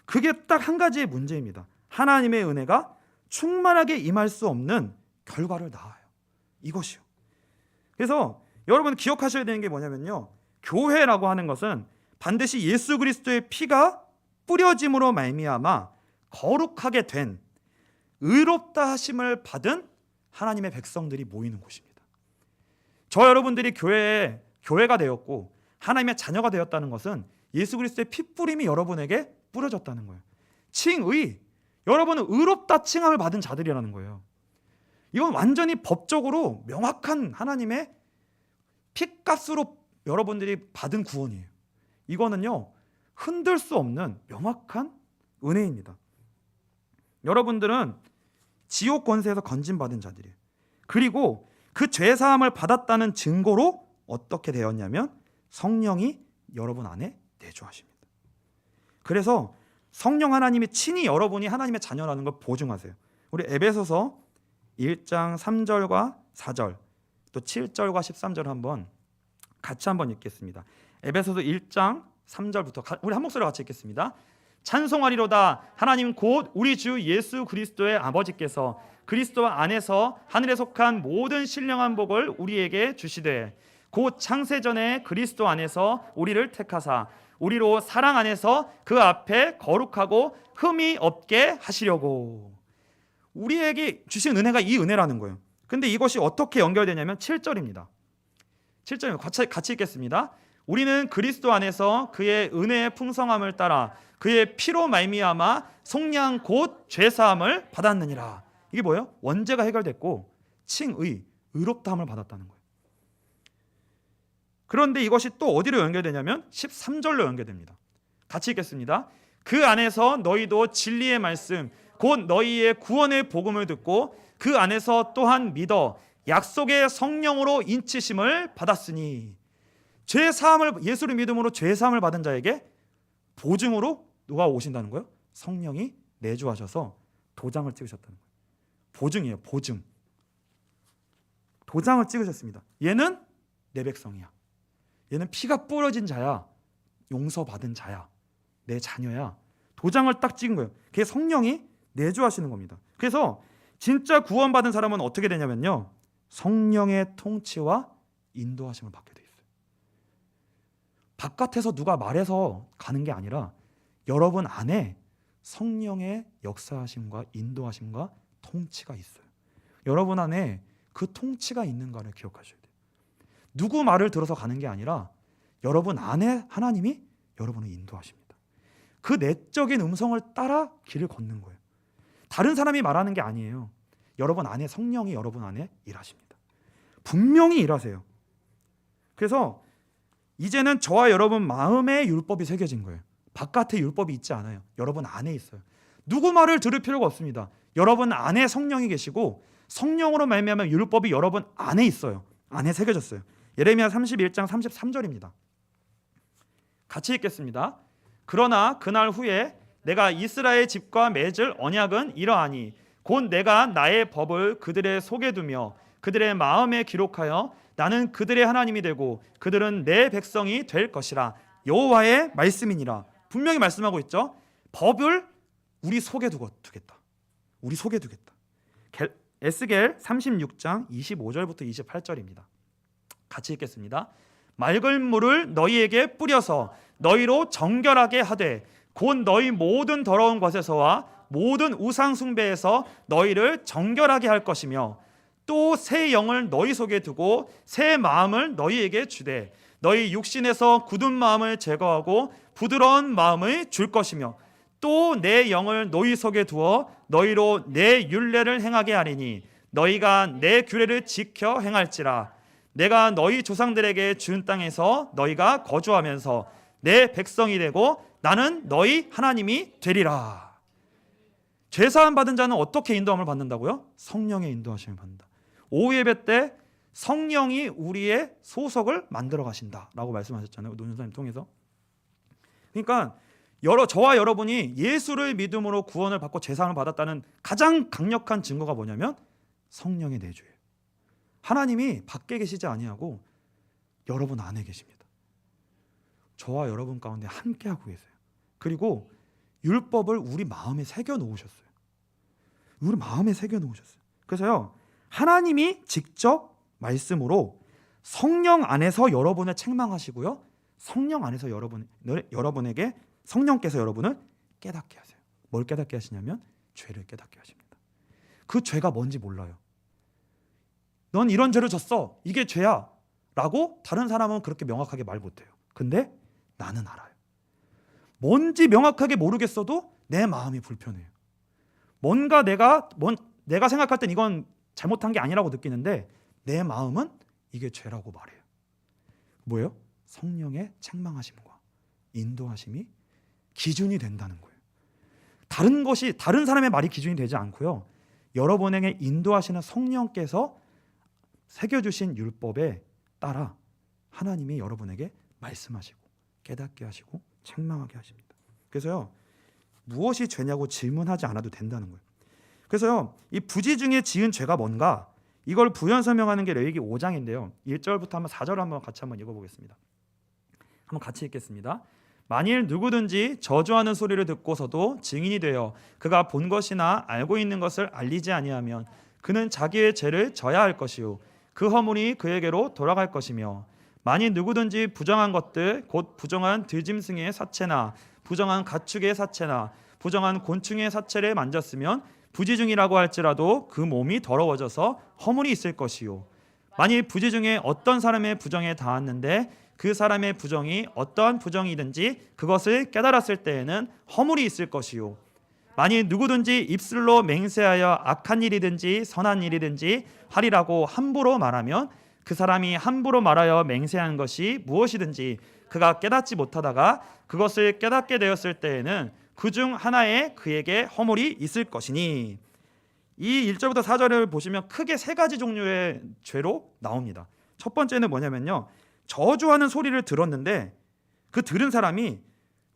그게 딱 한 가지의 문제입니다. 하나님의 은혜가 충만하게 임할 수 없는 결과를 낳아요. 이것이요. 그래서 여러분 기억하셔야 되는 게 뭐냐면요, 교회라고 하는 것은 반드시 예수 그리스도의 피가 뿌려짐으로 말미암아 거룩하게 된 의롭다 하심을 받은 하나님의 백성들이 모이는 곳입니다. 저 여러분들이 교회가 되었고 하나님의 자녀가 되었다는 것은 예수 그리스도의 피 뿌림이 여러분에게 뿌려졌다는 거예요. 칭의, 여러분은 의롭다 칭함을 받은 자들이라는 거예요. 이건 완전히 법적으로 명확한 하나님의 피값으로 여러분들이 받은 구원이에요. 이거는요, 흔들 수 없는 명확한 은혜입니다. 여러분들은 지옥 권세에서 건진받은 자들이에요. 그리고 그 죄사함을 받았다는 증거로 어떻게 되었냐면 성령이 여러분 안에 내주하십니다. 그래서 성령 하나님이 친히 여러분이 하나님의 자녀라는 걸 보증하세요. 우리 에베소서 1장 3절과 4절 또 7절과 13절 같이 한번 읽겠습니다. 에베소서 1장 3절부터 우리 한 목소리로 같이 읽겠습니다. 찬송하리로다. 하나님 곧 우리 주 예수 그리스도의 아버지께서 그리스도 안에서 하늘에 속한 모든 신령한 복을 우리에게 주시되 곧 창세전에 그리스도 안에서 우리를 택하사 우리로 사랑 안에서 그 앞에 거룩하고 흠이 없게 하시려고. 우리에게 주신 은혜가 이 은혜라는 거예요. 근데 이것이 어떻게 연결되냐면 7절입니다. 7절 같이 읽겠습니다. 우리는 그리스도 안에서 그의 은혜의 풍성함을 따라 그의 피로 말미암아 속량 곧 죄사함을 받았느니라. 이게 뭐예요? 원죄가 해결됐고 칭의, 의롭다함을 받았다는 거예요. 그런데 이것이 또 어디로 연결되냐면 13절로 연결됩니다. 같이 읽겠습니다. 그 안에서 너희도 진리의 말씀 곧 너희의 구원의 복음을 듣고 그 안에서 또한 믿어 약속의 성령으로 인치심을 받았으니, 죄 사함을 예수를 믿음으로 죄 사함을 받은 자에게 보증으로 누가 오신다는 거예요? 성령이 내주하셔서 도장을 찍으셨다는 거예요. 보증이에요. 보증. 도장을 찍으셨습니다. 얘는 내 백성이야. 얘는 피가 뿌려진 자야. 용서받은 자야. 내 자녀야. 도장을 딱 찍은 거예요. 그게 성령이 내주하시는 겁니다. 그래서 진짜 구원받은 사람은 어떻게 되냐면요, 성령의 통치와 인도하심을 받게 돼 있어요. 바깥에서 누가 말해서 가는 게 아니라 여러분 안에 성령의 역사하심과 인도하심과 통치가 있어요. 여러분 안에 그 통치가 있는가를 기억하셔야 돼요. 누구 말을 들어서 가는 게 아니라 여러분 안에 하나님이 여러분을 인도하십니다. 그 내적인 음성을 따라 길을 걷는 거예요. 다른 사람이 말하는 게 아니에요. 여러분 안에 성령이 여러분 안에 일하십니다. 분명히 일하세요. 그래서 이제는 저와 여러분 마음에 율법이 새겨진 거예요. 바깥에 율법이 있지 않아요. 여러분 안에 있어요. 누구 말을 들을 필요가 없습니다. 여러분 안에 성령이 계시고 성령으로 말미암아 율법이 여러분 안에 있어요. 안에 새겨졌어요. 예레미야 31장 33절입니다. 같이 읽겠습니다. 그러나 그날 후에 내가 이스라엘 집과 맺을 언약은 이러하니 곧 내가 나의 법을 그들의 속에 두며 그들의 마음에 기록하여 나는 그들의 하나님이 되고 그들은 내 백성이 될 것이라. 여호와의 말씀이니라. 분명히 말씀하고 있죠. 법을 우리 속에 두겠다. 우리 속에 두겠다. 에스겔 36장 25절부터 28절입니다. 같이 읽겠습니다. 맑은 물을 너희에게 뿌려서 너희로 정결하게 하되 곧 너희 모든 더러운 것에서와 모든 우상 숭배에서 너희를 정결하게 할 것이며 또 새 영을 너희 속에 두고 새 마음을 너희에게 주되 너희 육신에서 굳은 마음을 제거하고 부드러운 마음을 줄 것이며 또 내 영을 너희 속에 두어 너희로 내 율례를 행하게 하리니 너희가 내 규례를 지켜 행할지라. 내가 너희 조상들에게 준 땅에서 너희가 거주하면서 내 백성이 되고 나는 너희 하나님이 되리라. 죄사함 받은 자는 어떻게 인도함을 받는다고요? 성령의 인도하심을 받는다. 오후 예배 때 성령이 우리의 소속을 만들어 가신다라고 말씀하셨잖아요. 노준사님 통해서. 그러니까 저와 여러분이 예수를 믿음으로 구원을 받고 죄사함을 받았다는 가장 강력한 증거가 뭐냐면 성령의 내주예요. 하나님이 밖에 계시지 아니하고 여러분 안에 계십니다. 저와 여러분 가운데 함께하고 계세요. 그리고 율법을 우리 마음에 새겨 놓으셨어요. 우리 마음에 새겨 놓으셨어요. 그래서요, 하나님이 직접 말씀으로 성령 안에서 여러분을 책망하시고요, 성령 안에서 여러분에게 성령께서 여러분을 깨닫게 하세요. 뭘 깨닫게 하시냐면 죄를 깨닫게 하십니다. 그 죄가 뭔지 몰라요. 넌 이런 죄를 졌어. 이게 죄야. 라고 다른 사람은 그렇게 명확하게 말 못해요. 근데 나는 알아요. 뭔지 명확하게 모르겠어도 내 마음이 불편해요. 뭔가 내가 생각할 땐 이건 잘못한 게 아니라고 느끼는데 내 마음은 이게 죄라고 말해요. 뭐예요? 성령의 책망하심과 인도하심이 기준이 된다는 거예요. 다른 사람의 말이 기준이 되지 않고요, 여러분에게 인도하시는 성령께서 새겨주신 율법에 따라 하나님이 여러분에게 말씀하시고 깨닫게 하시고 책망하게 하십니다. 그래서요, 무엇이 죄냐고 질문하지 않아도 된다는 거예요. 그래서요, 이 부지 중에 지은 죄가 뭔가, 이걸 부연 설명하는 게 레위기 5장인데요 1절부터 한번 4절 한번 같이 한번 읽어보겠습니다. 한번 같이 읽겠습니다. 만일 누구든지 저주하는 소리를 듣고서도 증인이 되어 그가 본 것이나 알고 있는 것을 알리지 아니하면 그는 자기의 죄를 져야 할 것이요 그 허물이 그에게로 돌아갈 것이며, 만일 누구든지 부정한 것들 곧 부정한 들짐승의 사체나 부정한 가축의 사체나 부정한 곤충의 사체를 만졌으면 부지 중이라고 할지라도 그 몸이 더러워져서 허물이 있을 것이요, 만일 부지 중에 어떤 사람의 부정에 닿았는데 그 사람의 부정이 어떠한 부정이든지 그것을 깨달았을 때에는 허물이 있을 것이요, 만일 누구든지 입술로 맹세하여 악한 일이든지 선한 일이든지 하리라고 함부로 말하면 그 사람이 함부로 말하여 맹세한 것이 무엇이든지 그가 깨닫지 못하다가 그것을 깨닫게 되었을 때에는 그중 하나에 그에게 허물이 있을 것이니. 이 1절부터 4절을 보시면 크게 세 가지 종류의 죄로 나옵니다. 첫 번째는 뭐냐면요, 저주하는 소리를 들었는데 그 들은 사람이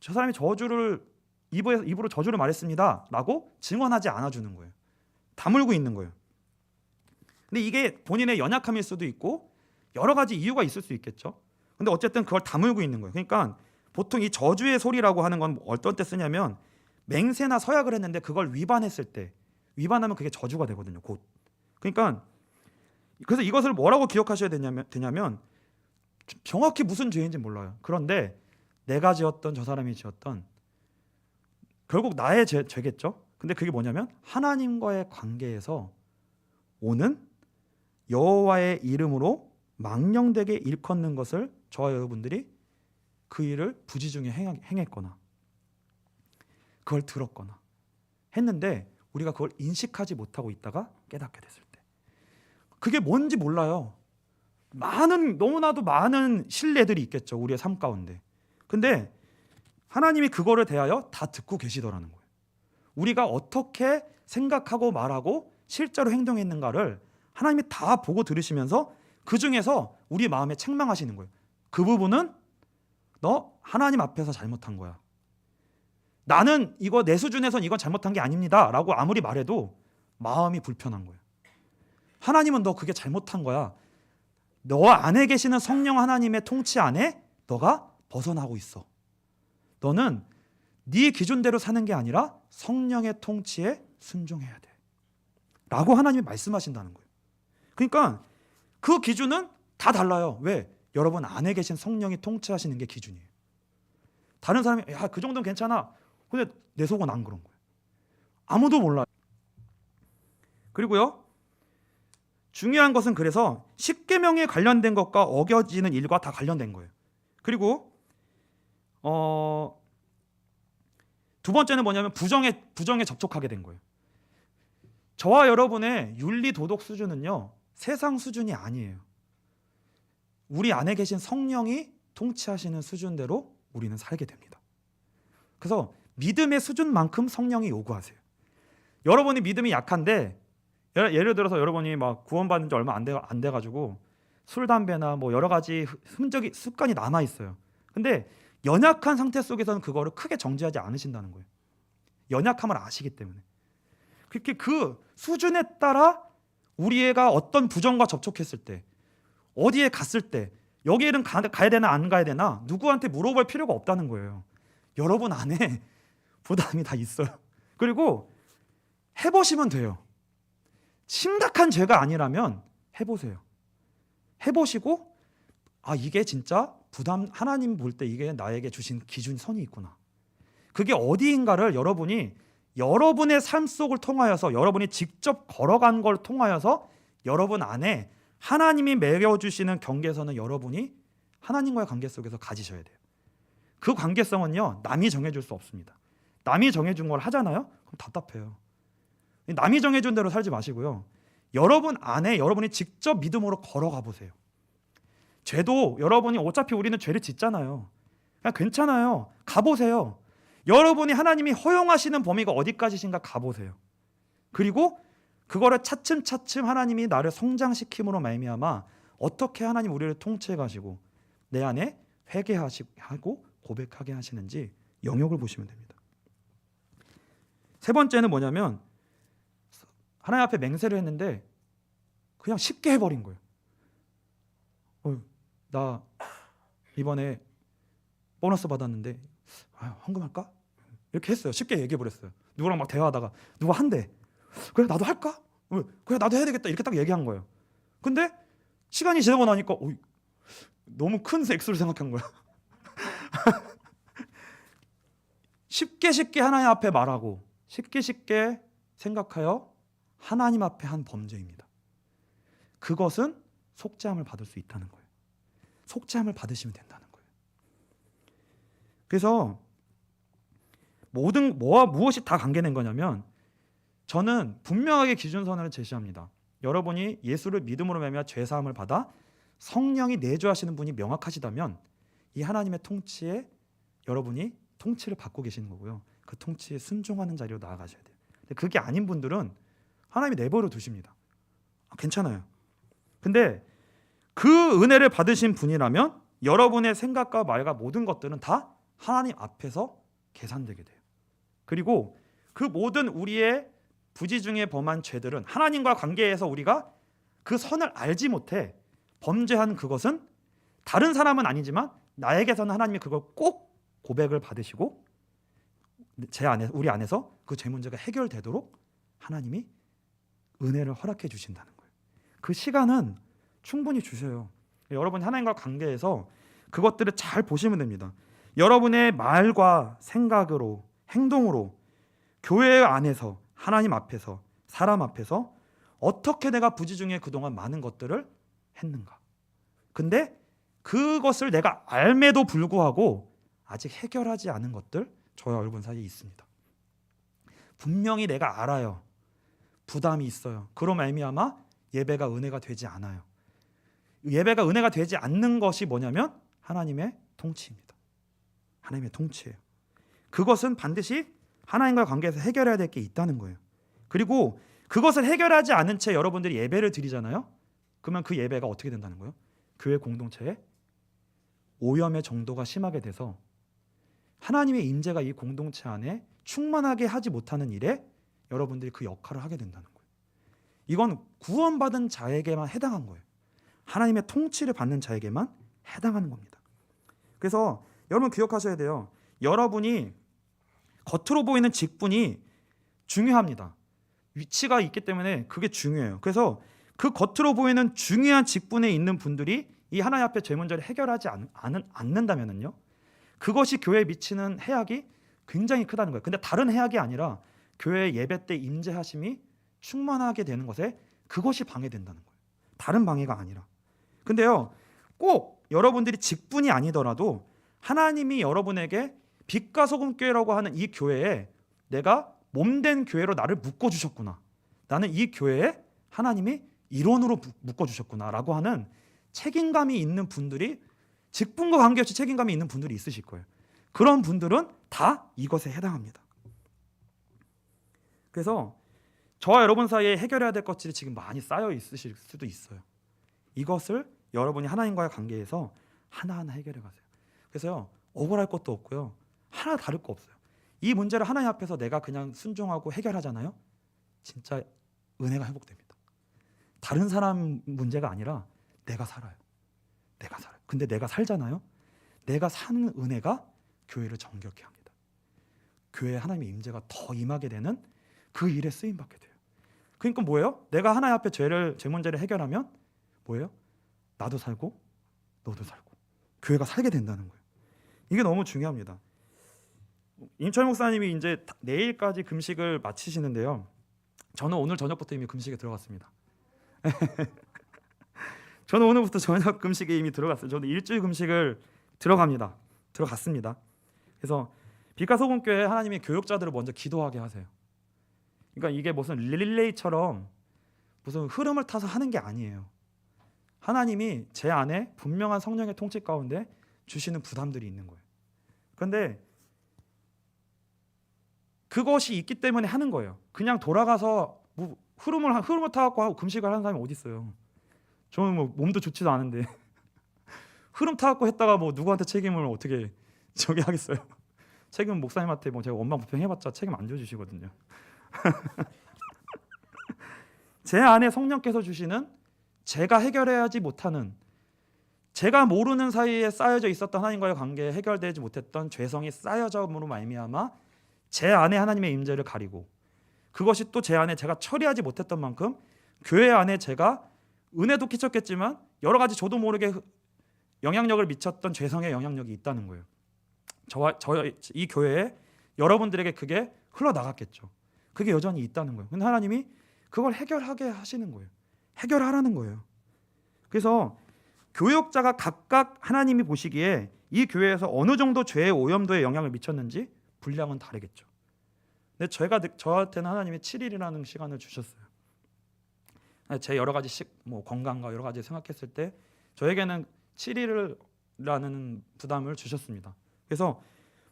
저 사람이 저주를 입으로 저주를 말했습니다 라고 증언하지 않아주는 거예요. 다물고 있는 거예요. 근데 이게 본인의 연약함일 수도 있고 여러 가지 이유가 있을 수 있겠죠. 근데 어쨌든 그걸 다물고 있는 거예요. 그러니까 보통 이 저주의 소리라고 하는 건 어떤 때 쓰냐면 맹세나 서약을 했는데 그걸 위반했을 때, 위반하면 그게 저주가 되거든요, 곧. 그러니까 그래서 이것을 뭐라고 기억하셔야 되냐면 정확히 무슨 죄인지 몰라요. 그런데 내가 지었던, 저 사람이 지었던, 결국 나의 죄겠죠. 근데 그게 뭐냐면 하나님과의 관계에서 오는 여호와의 이름으로 망령되게 일컫는 것을 저와 여러분들이 그 일을 부지중에 행했거나 그걸 들었거나 했는데 우리가 그걸 인식하지 못하고 있다가 깨닫게 됐을 때, 그게 뭔지 몰라요. 너무나도 많은 신뢰들이 있겠죠, 우리의 삶 가운데. 근데 하나님이 그거를 대하여 다 듣고 계시더라는 거예요. 우리가 어떻게 생각하고 말하고 실제로 행동했는가를 하나님이 다 보고 들으시면서 그 중에서 우리 마음에 책망하시는 거예요. 그 부분은 너 하나님 앞에서 잘못한 거야. 나는 이거 내 수준에선 이건 잘못한 게 아닙니다 라고 아무리 말해도 마음이 불편한 거예요. 하나님은 너 그게 잘못한 거야. 너 안에 계시는 성령 하나님의 통치 안에 너가 벗어나고 있어. 너는 네 기준대로 사는 게 아니라 성령의 통치에 순종해야 돼 라고 하나님이 말씀하신다는 거예요. 그러니까 그 기준은 다 달라요. 왜? 여러분 안에 계신 성령이 통치하시는 게 기준이에요. 다른 사람이 야, 그 정도는 괜찮아. 근데 내 속은 안 그런 거예요. 아무도 몰라요. 그리고요, 중요한 것은 그래서 십계명에 관련된 것과 어겨지는 일과 다 관련된 거예요. 그리고 두 번째는 뭐냐면 부정에 접촉하게 된 거예요. 저와 여러분의 윤리 도덕 수준은요, 세상 수준이 아니에요. 우리 안에 계신 성령이 통치하시는 수준대로 우리는 살게 됩니다. 그래서 믿음의 수준만큼 성령이 요구하세요. 여러분이 믿음이 약한데, 예를 들어서 여러분이 막 구원받은 지 얼마 안 돼가지고 술, 담배나 뭐 여러 가지 습관이 남아 있어요. 근데 연약한 상태 속에서는 그거를 크게 정죄하지 않으신다는 거예요. 연약함을 아시기 때문에. 그렇게 그 수준에 따라 우리가 어떤 부정과 접촉했을 때, 어디에 갔을 때, 여기에는 가야 되나 안 가야 되나 누구한테 물어볼 필요가 없다는 거예요. 여러분 안에 부담이 다 있어요. 그리고 해보시면 돼요. 심각한 죄가 아니라면 해보세요. 해보시고 이게 진짜 부담, 하나님 볼 때 이게 나에게 주신 기준선이 있구나. 그게 어디인가를 여러분이 여러분의 삶 속을 통하여서, 여러분이 직접 걸어간 걸 통하여서 여러분 안에 하나님이 매겨주시는 경계선은 여러분이 하나님과의 관계 속에서 가지셔야 돼요. 그 관계성은요, 남이 정해줄 수 없습니다. 남이 정해준 걸 하잖아요? 그럼 답답해요. 남이 정해준 대로 살지 마시고요, 여러분 안에 여러분이 직접 믿음으로 걸어가 보세요. 죄도 여러분이 어차피 우리는 죄를 짓잖아요. 그냥 괜찮아요. 가보세요. 여러분이 하나님이 허용하시는 범위가 어디까지신가 가보세요. 그리고 그거를 차츰차츰 하나님이 나를 성장시킴으로 말미암아 어떻게 하나님 우리를 통치해 가시고 내 안에 회개하고 고백하게 하시는지 영역을 보시면 됩니다. 세 번째는 뭐냐면 하나님 앞에 맹세를 했는데 그냥 쉽게 해버린 거예요. 나 이번에 보너스 받았는데 헌금할까? 이렇게 했어요. 쉽게 얘기해버렸어요. 누구랑 막 대화하다가 누가 한대. 그래 나도 할까? 그래 나도 해야 되겠다. 이렇게 딱 얘기한 거예요. 근데 시간이 지나고 나니까 너무 큰 액수를 생각한 거야. 쉽게 하나님 앞에 말하고 쉽게 생각하여 하나님 앞에 한 범죄입니다. 그것은 속죄함을 받을 수 있다는 거예요. 속죄함을 받으시면 된다는 거예요. 그래서 무엇이 다 관계된 거냐면 저는 분명하게 기준선을 제시합니다. 여러분이 예수를 믿음으로 말미암아 죄사함을 받아 성령이 내주하시는 분이 명확하시다면 이 하나님의 통치에 여러분이 통치를 받고 계시는 거고요. 그 그 통치에 순종하는 자리로 나아가셔야 돼요. 근데 그게 아닌 분들은 하나님이 내버려 두십니다. 괜찮아요. 근데 그 은혜를 받으신 분이라면 여러분의 생각과 말과 모든 것들은 다 하나님 앞에서 계산되게 돼요. 그리고 그 모든 우리의 부지 중에 범한 죄들은 하나님과 관계에서 우리가 그 선을 알지 못해 범죄한 그것은 다른 사람은 아니지만 나에게서는 하나님이 그걸 꼭 고백을 받으시고 우리 안에서 그 죄 문제가 해결되도록 하나님이 은혜를 허락해 주신다는 거예요. 그 시간은 충분히 주셔요. 여러분이 하나님과 관계에서 그것들을 잘 보시면 됩니다. 여러분의 말과 생각으로, 행동으로 교회 안에서, 하나님 앞에서, 사람 앞에서 어떻게 내가 부지 중에 그동안 많은 것들을 했는가. 근데 그것을 내가 알매도 불구하고 아직 해결하지 않은 것들 저와 여러분 사이에 있습니다. 분명히 내가 알아요. 부담이 있어요. 그로 말미암아 예배가 은혜가 되지 않아요. 예배가 은혜가 되지 않는 것이 뭐냐면 하나님의 통치입니다. 하나님의 통치예요. 그것은 반드시 하나님과 관계에서 해결해야 될 게 있다는 거예요. 그리고 그것을 해결하지 않은 채 여러분들이 예배를 드리잖아요. 그러면 그 예배가 어떻게 된다는 거예요? 교회 공동체에 오염의 정도가 심하게 돼서 하나님의 임재가 이 공동체 안에 충만하게 하지 못하는 일에 여러분들이 그 역할을 하게 된다는 거예요. 이건 구원받은 자에게만 해당한 거예요. 하나님의 통치를 받는 자에게만 해당하는 겁니다. 그래서 여러분 기억하셔야 돼요. 여러분이 겉으로 보이는 직분이 중요합니다. 위치가 있기 때문에 그게 중요해요. 그래서 그 겉으로 보이는 중요한 직분에 있는 분들이 이 하나님 앞에 죄 문제를 해결하지 않는다면요, 그것이 교회에 미치는 해악이 굉장히 크다는 거예요. 근데 다른 해악이 아니라 교회 예배 때 임재하심이 충만하게 되는 것에 그것이 방해된다는 거예요. 다른 방해가 아니라. 근데요, 꼭 여러분들이 직분이 아니더라도 하나님이 여러분에게 빛과 소금 교회라고 하는 이 교회에 내가 몸된 교회로 나를 묶어주셨구나, 나는 이 교회에 하나님이 일원으로 묶어주셨구나라고 하는 책임감이 있는 분들이, 직분과 관계없이 책임감이 있는 분들이 있으실 거예요. 그런 분들은 다 이것에 해당합니다. 그래서 저와 여러분 사이에 해결해야 될 것들이 지금 많이 쌓여 있으실 수도 있어요. 이것을 여러분이 하나님과의 관계에서 하나하나 해결해 가세요. 그래서요, 억울할 것도 없고요, 하나 다를 거 없어요. 이 문제를 하나님 앞에서 내가 그냥 순종하고 해결하잖아요. 진짜 은혜가 회복됩니다. 다른 사람 문제가 아니라 내가 살아요. 내가 살아요. 근데 내가 살잖아요. 내가 사는 은혜가 교회를 정결케 합니다. 교회에 하나님의 임재가 더 임하게 되는 그 일에 쓰임 받게 돼요. 그러니까 뭐예요? 내가 하나님 앞에 죄 문제를 해결하면 뭐예요? 나도 살고 너도 살고 교회가 살게 된다는 거예요. 이게 너무 중요합니다. 임철 목사님이 이제 내일까지 금식을 마치시는데요, 저는 오늘 저녁부터 이미 금식에 들어갔습니다. 저는 오늘부터 저녁 금식에 이미 들어갔어요. 저는 일주일 금식을 들어갔습니다. 그래서 빛과 소금 교회 하나님이 교육자들을 먼저 기도하게 하세요. 그러니까 이게 무슨 릴레이처럼 무슨 흐름을 타서 하는 게 아니에요. 하나님이 제 안에 분명한 성령의 통치 가운데 주시는 부담들이 있는 거예요. 그런데 그것이 있기 때문에 하는 거예요. 그냥 돌아가서 뭐 흐름을 타갖고 하고 금식을 하는 사람이 어디 있어요? 저는 뭐 몸도 좋지도 않은데 흐름 타갖고 했다가 뭐 누구한테 책임을 어떻게 저기 하겠어요? 책임 목사님한테 뭐 제가 원망불평해봤자 책임 안 져주시거든요. 제 안에 성령께서 주시는 제가 해결해야지 못하는, 제가 모르는 사이에 쌓여져 있었던 하나님과의 관계에 해결되지 못했던 죄성이 쌓여짐으로 말미암아 제 안에 하나님의 임재를 가리고, 그것이 또 제 안에 제가 처리하지 못했던 만큼 교회 안에 제가 은혜도 끼쳤겠지만 여러 가지 저도 모르게 영향력을 미쳤던 죄성의 영향력이 있다는 거예요. 이 교회에 여러분들에게 그게 흘러나갔겠죠. 그게 여전히 있다는 거예요. 근데 하나님이 그걸 해결하게 하시는 거예요. 해결하라는 거예요. 그래서 교역자가 각각 하나님이 보시기에 이 교회에서 어느 정도 죄의 오염도에 영향을 미쳤는지 분량은 다르겠죠. 근데 저한테는 하나님이 7일이라는 시간을 주셨어요. 제 여러 가지 뭐 건강과 여러 가지 생각했을 때 저에게는 7일이라는 부담을 주셨습니다. 그래서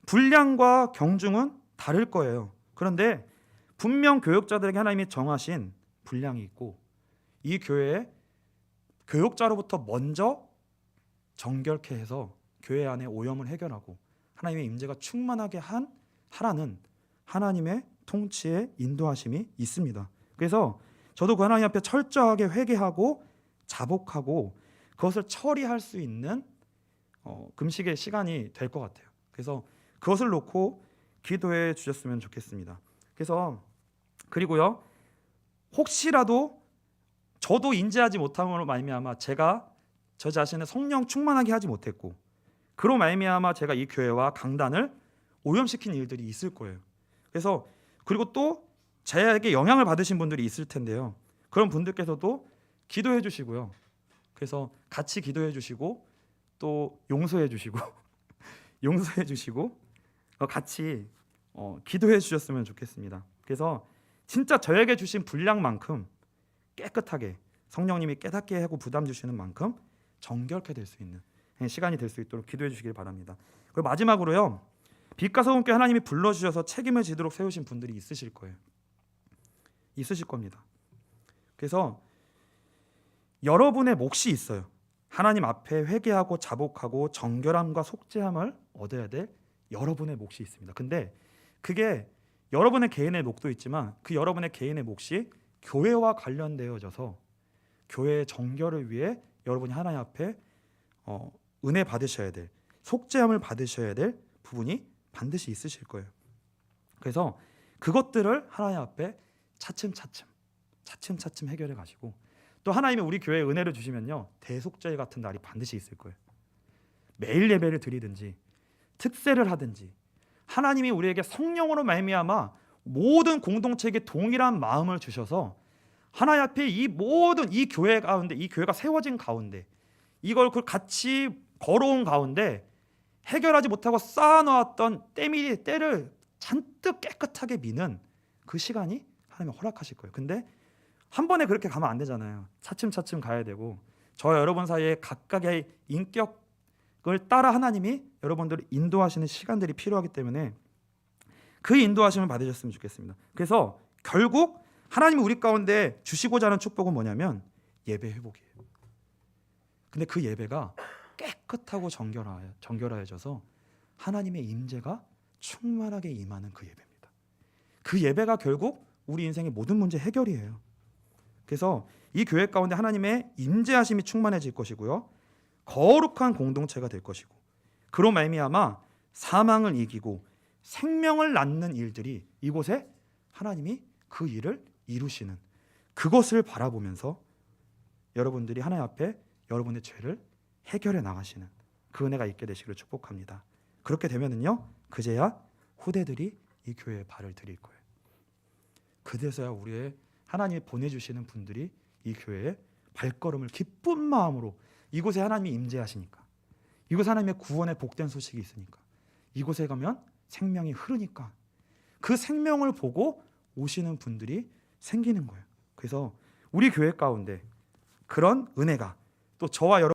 분량과 경중은 다를 거예요. 그런데 분명 교역자들에게 하나님이 정하신 분량이 있고 이 교회에 교역자로부터 먼저 정결케 해서 교회 안에 오염을 해결하고 하나님의 임재가 충만하게 하라는 하나님의 통치의 인도하심이 있습니다. 그래서 저도 그 하나님 앞에 철저하게 회개하고 자복하고 그것을 처리할 수 있는 금식의 시간이 될 것 같아요. 그래서 그것을 놓고 기도해 주셨으면 좋겠습니다. 그래서 그리고요, 혹시라도 저도 인지하지 못함으로 말미암아 제가 저 자신을 성령 충만하게 하지 못했고 그로 말미암아 제가 이 교회와 강단을 오염시킨 일들이 있을 거예요. 그래서 그리고 또 저에게 영향을 받으신 분들이 있을 텐데요. 그런 분들께서도 기도해 주시고요. 그래서 같이 기도해 주시고 또 용서해 주시고 용서해 주시고 같이 기도해 주셨으면 좋겠습니다. 그래서 진짜 저에게 주신 분량만큼 깨끗하게 성령님이 깨닫게 하고 부담 주시는 만큼 정결케 될 수 있는 시간이 될 수 있도록 기도해 주시길 바랍니다. 그리고 마지막으로요, 빛과 소금께 하나님이 불러주셔서 책임을 지도록 세우신 분들이 있으실 거예요. 있으실 겁니다. 그래서 여러분의 몫이 있어요. 하나님 앞에 회개하고 자복하고 정결함과 속죄함을 얻어야 될 여러분의 몫이 있습니다. 근데 그게 여러분의 개인의 몫도 있지만 그 여러분의 개인의 몫이 교회와 관련되어져서 교회의 정결을 위해 여러분이 하나님 앞에 은혜 받으셔야 될, 속죄함을 받으셔야 될 부분이 반드시 있으실 거예요. 그래서 그것들을 하나님 앞에 차츰차츰 해결해 가시고 또 하나님이 우리 교회에 은혜를 주시면요, 대속죄 같은 날이 반드시 있을 거예요. 매일 예배를 드리든지 특세를 하든지 하나님이 우리에게 성령으로 말미암아 모든 공동체에게 동일한 마음을 주셔서 하나님 앞에 이 모든 이 교회 가운데, 이 교회가 세워진 가운데 이걸 같이 걸어온 가운데 해결하지 못하고 쌓아놓았던 때를 잔뜩 깨끗하게 미는 그 시간이 하나님이 허락하실 거예요. 근데 한 번에 그렇게 가면 안 되잖아요. 차츰차츰 가야 되고 저와 여러분 사이에 각각의 인격을 따라 하나님이 여러분들을 인도하시는 시간들이 필요하기 때문에 그 인도하심을 받으셨으면 좋겠습니다. 그래서 결국 하나님이 우리 가운데 주시고자 하는 축복은 뭐냐면 예배 회복이에요. 근데 그 예배가 깨끗하고 정결하여져서 하나님의 임재가 충만하게 임하는 그 예배입니다. 그 예배가 결국 우리 인생의 모든 문제 해결이에요. 그래서 이 교회 가운데 하나님의 임재하심이 충만해질 것이고요, 거룩한 공동체가 될 것이고 그로 말미암아 사망을 이기고 생명을 낳는 일들이 이곳에 하나님이 그 일을 이루시는 그것을 바라보면서 여러분들이 하나님 앞에 여러분의 죄를 해결해 나가시는 그 은혜가 있게 되시기를 축복합니다. 그렇게 되면은요, 그제야 후대들이 이 교회에 발을 들일 거예요. 그제서야 우리의 하나님이 보내주시는 분들이 이 교회에 발걸음을 기쁜 마음으로, 이곳에 하나님이 임재하시니까, 이곳에 하나님의 구원의 복된 소식이 있으니까, 이곳에 가면 생명이 흐르니까 그 생명을 보고 오시는 분들이 생기는 거예요. 그래서 우리 교회 가운데 그런 은혜가 또 저와 여러분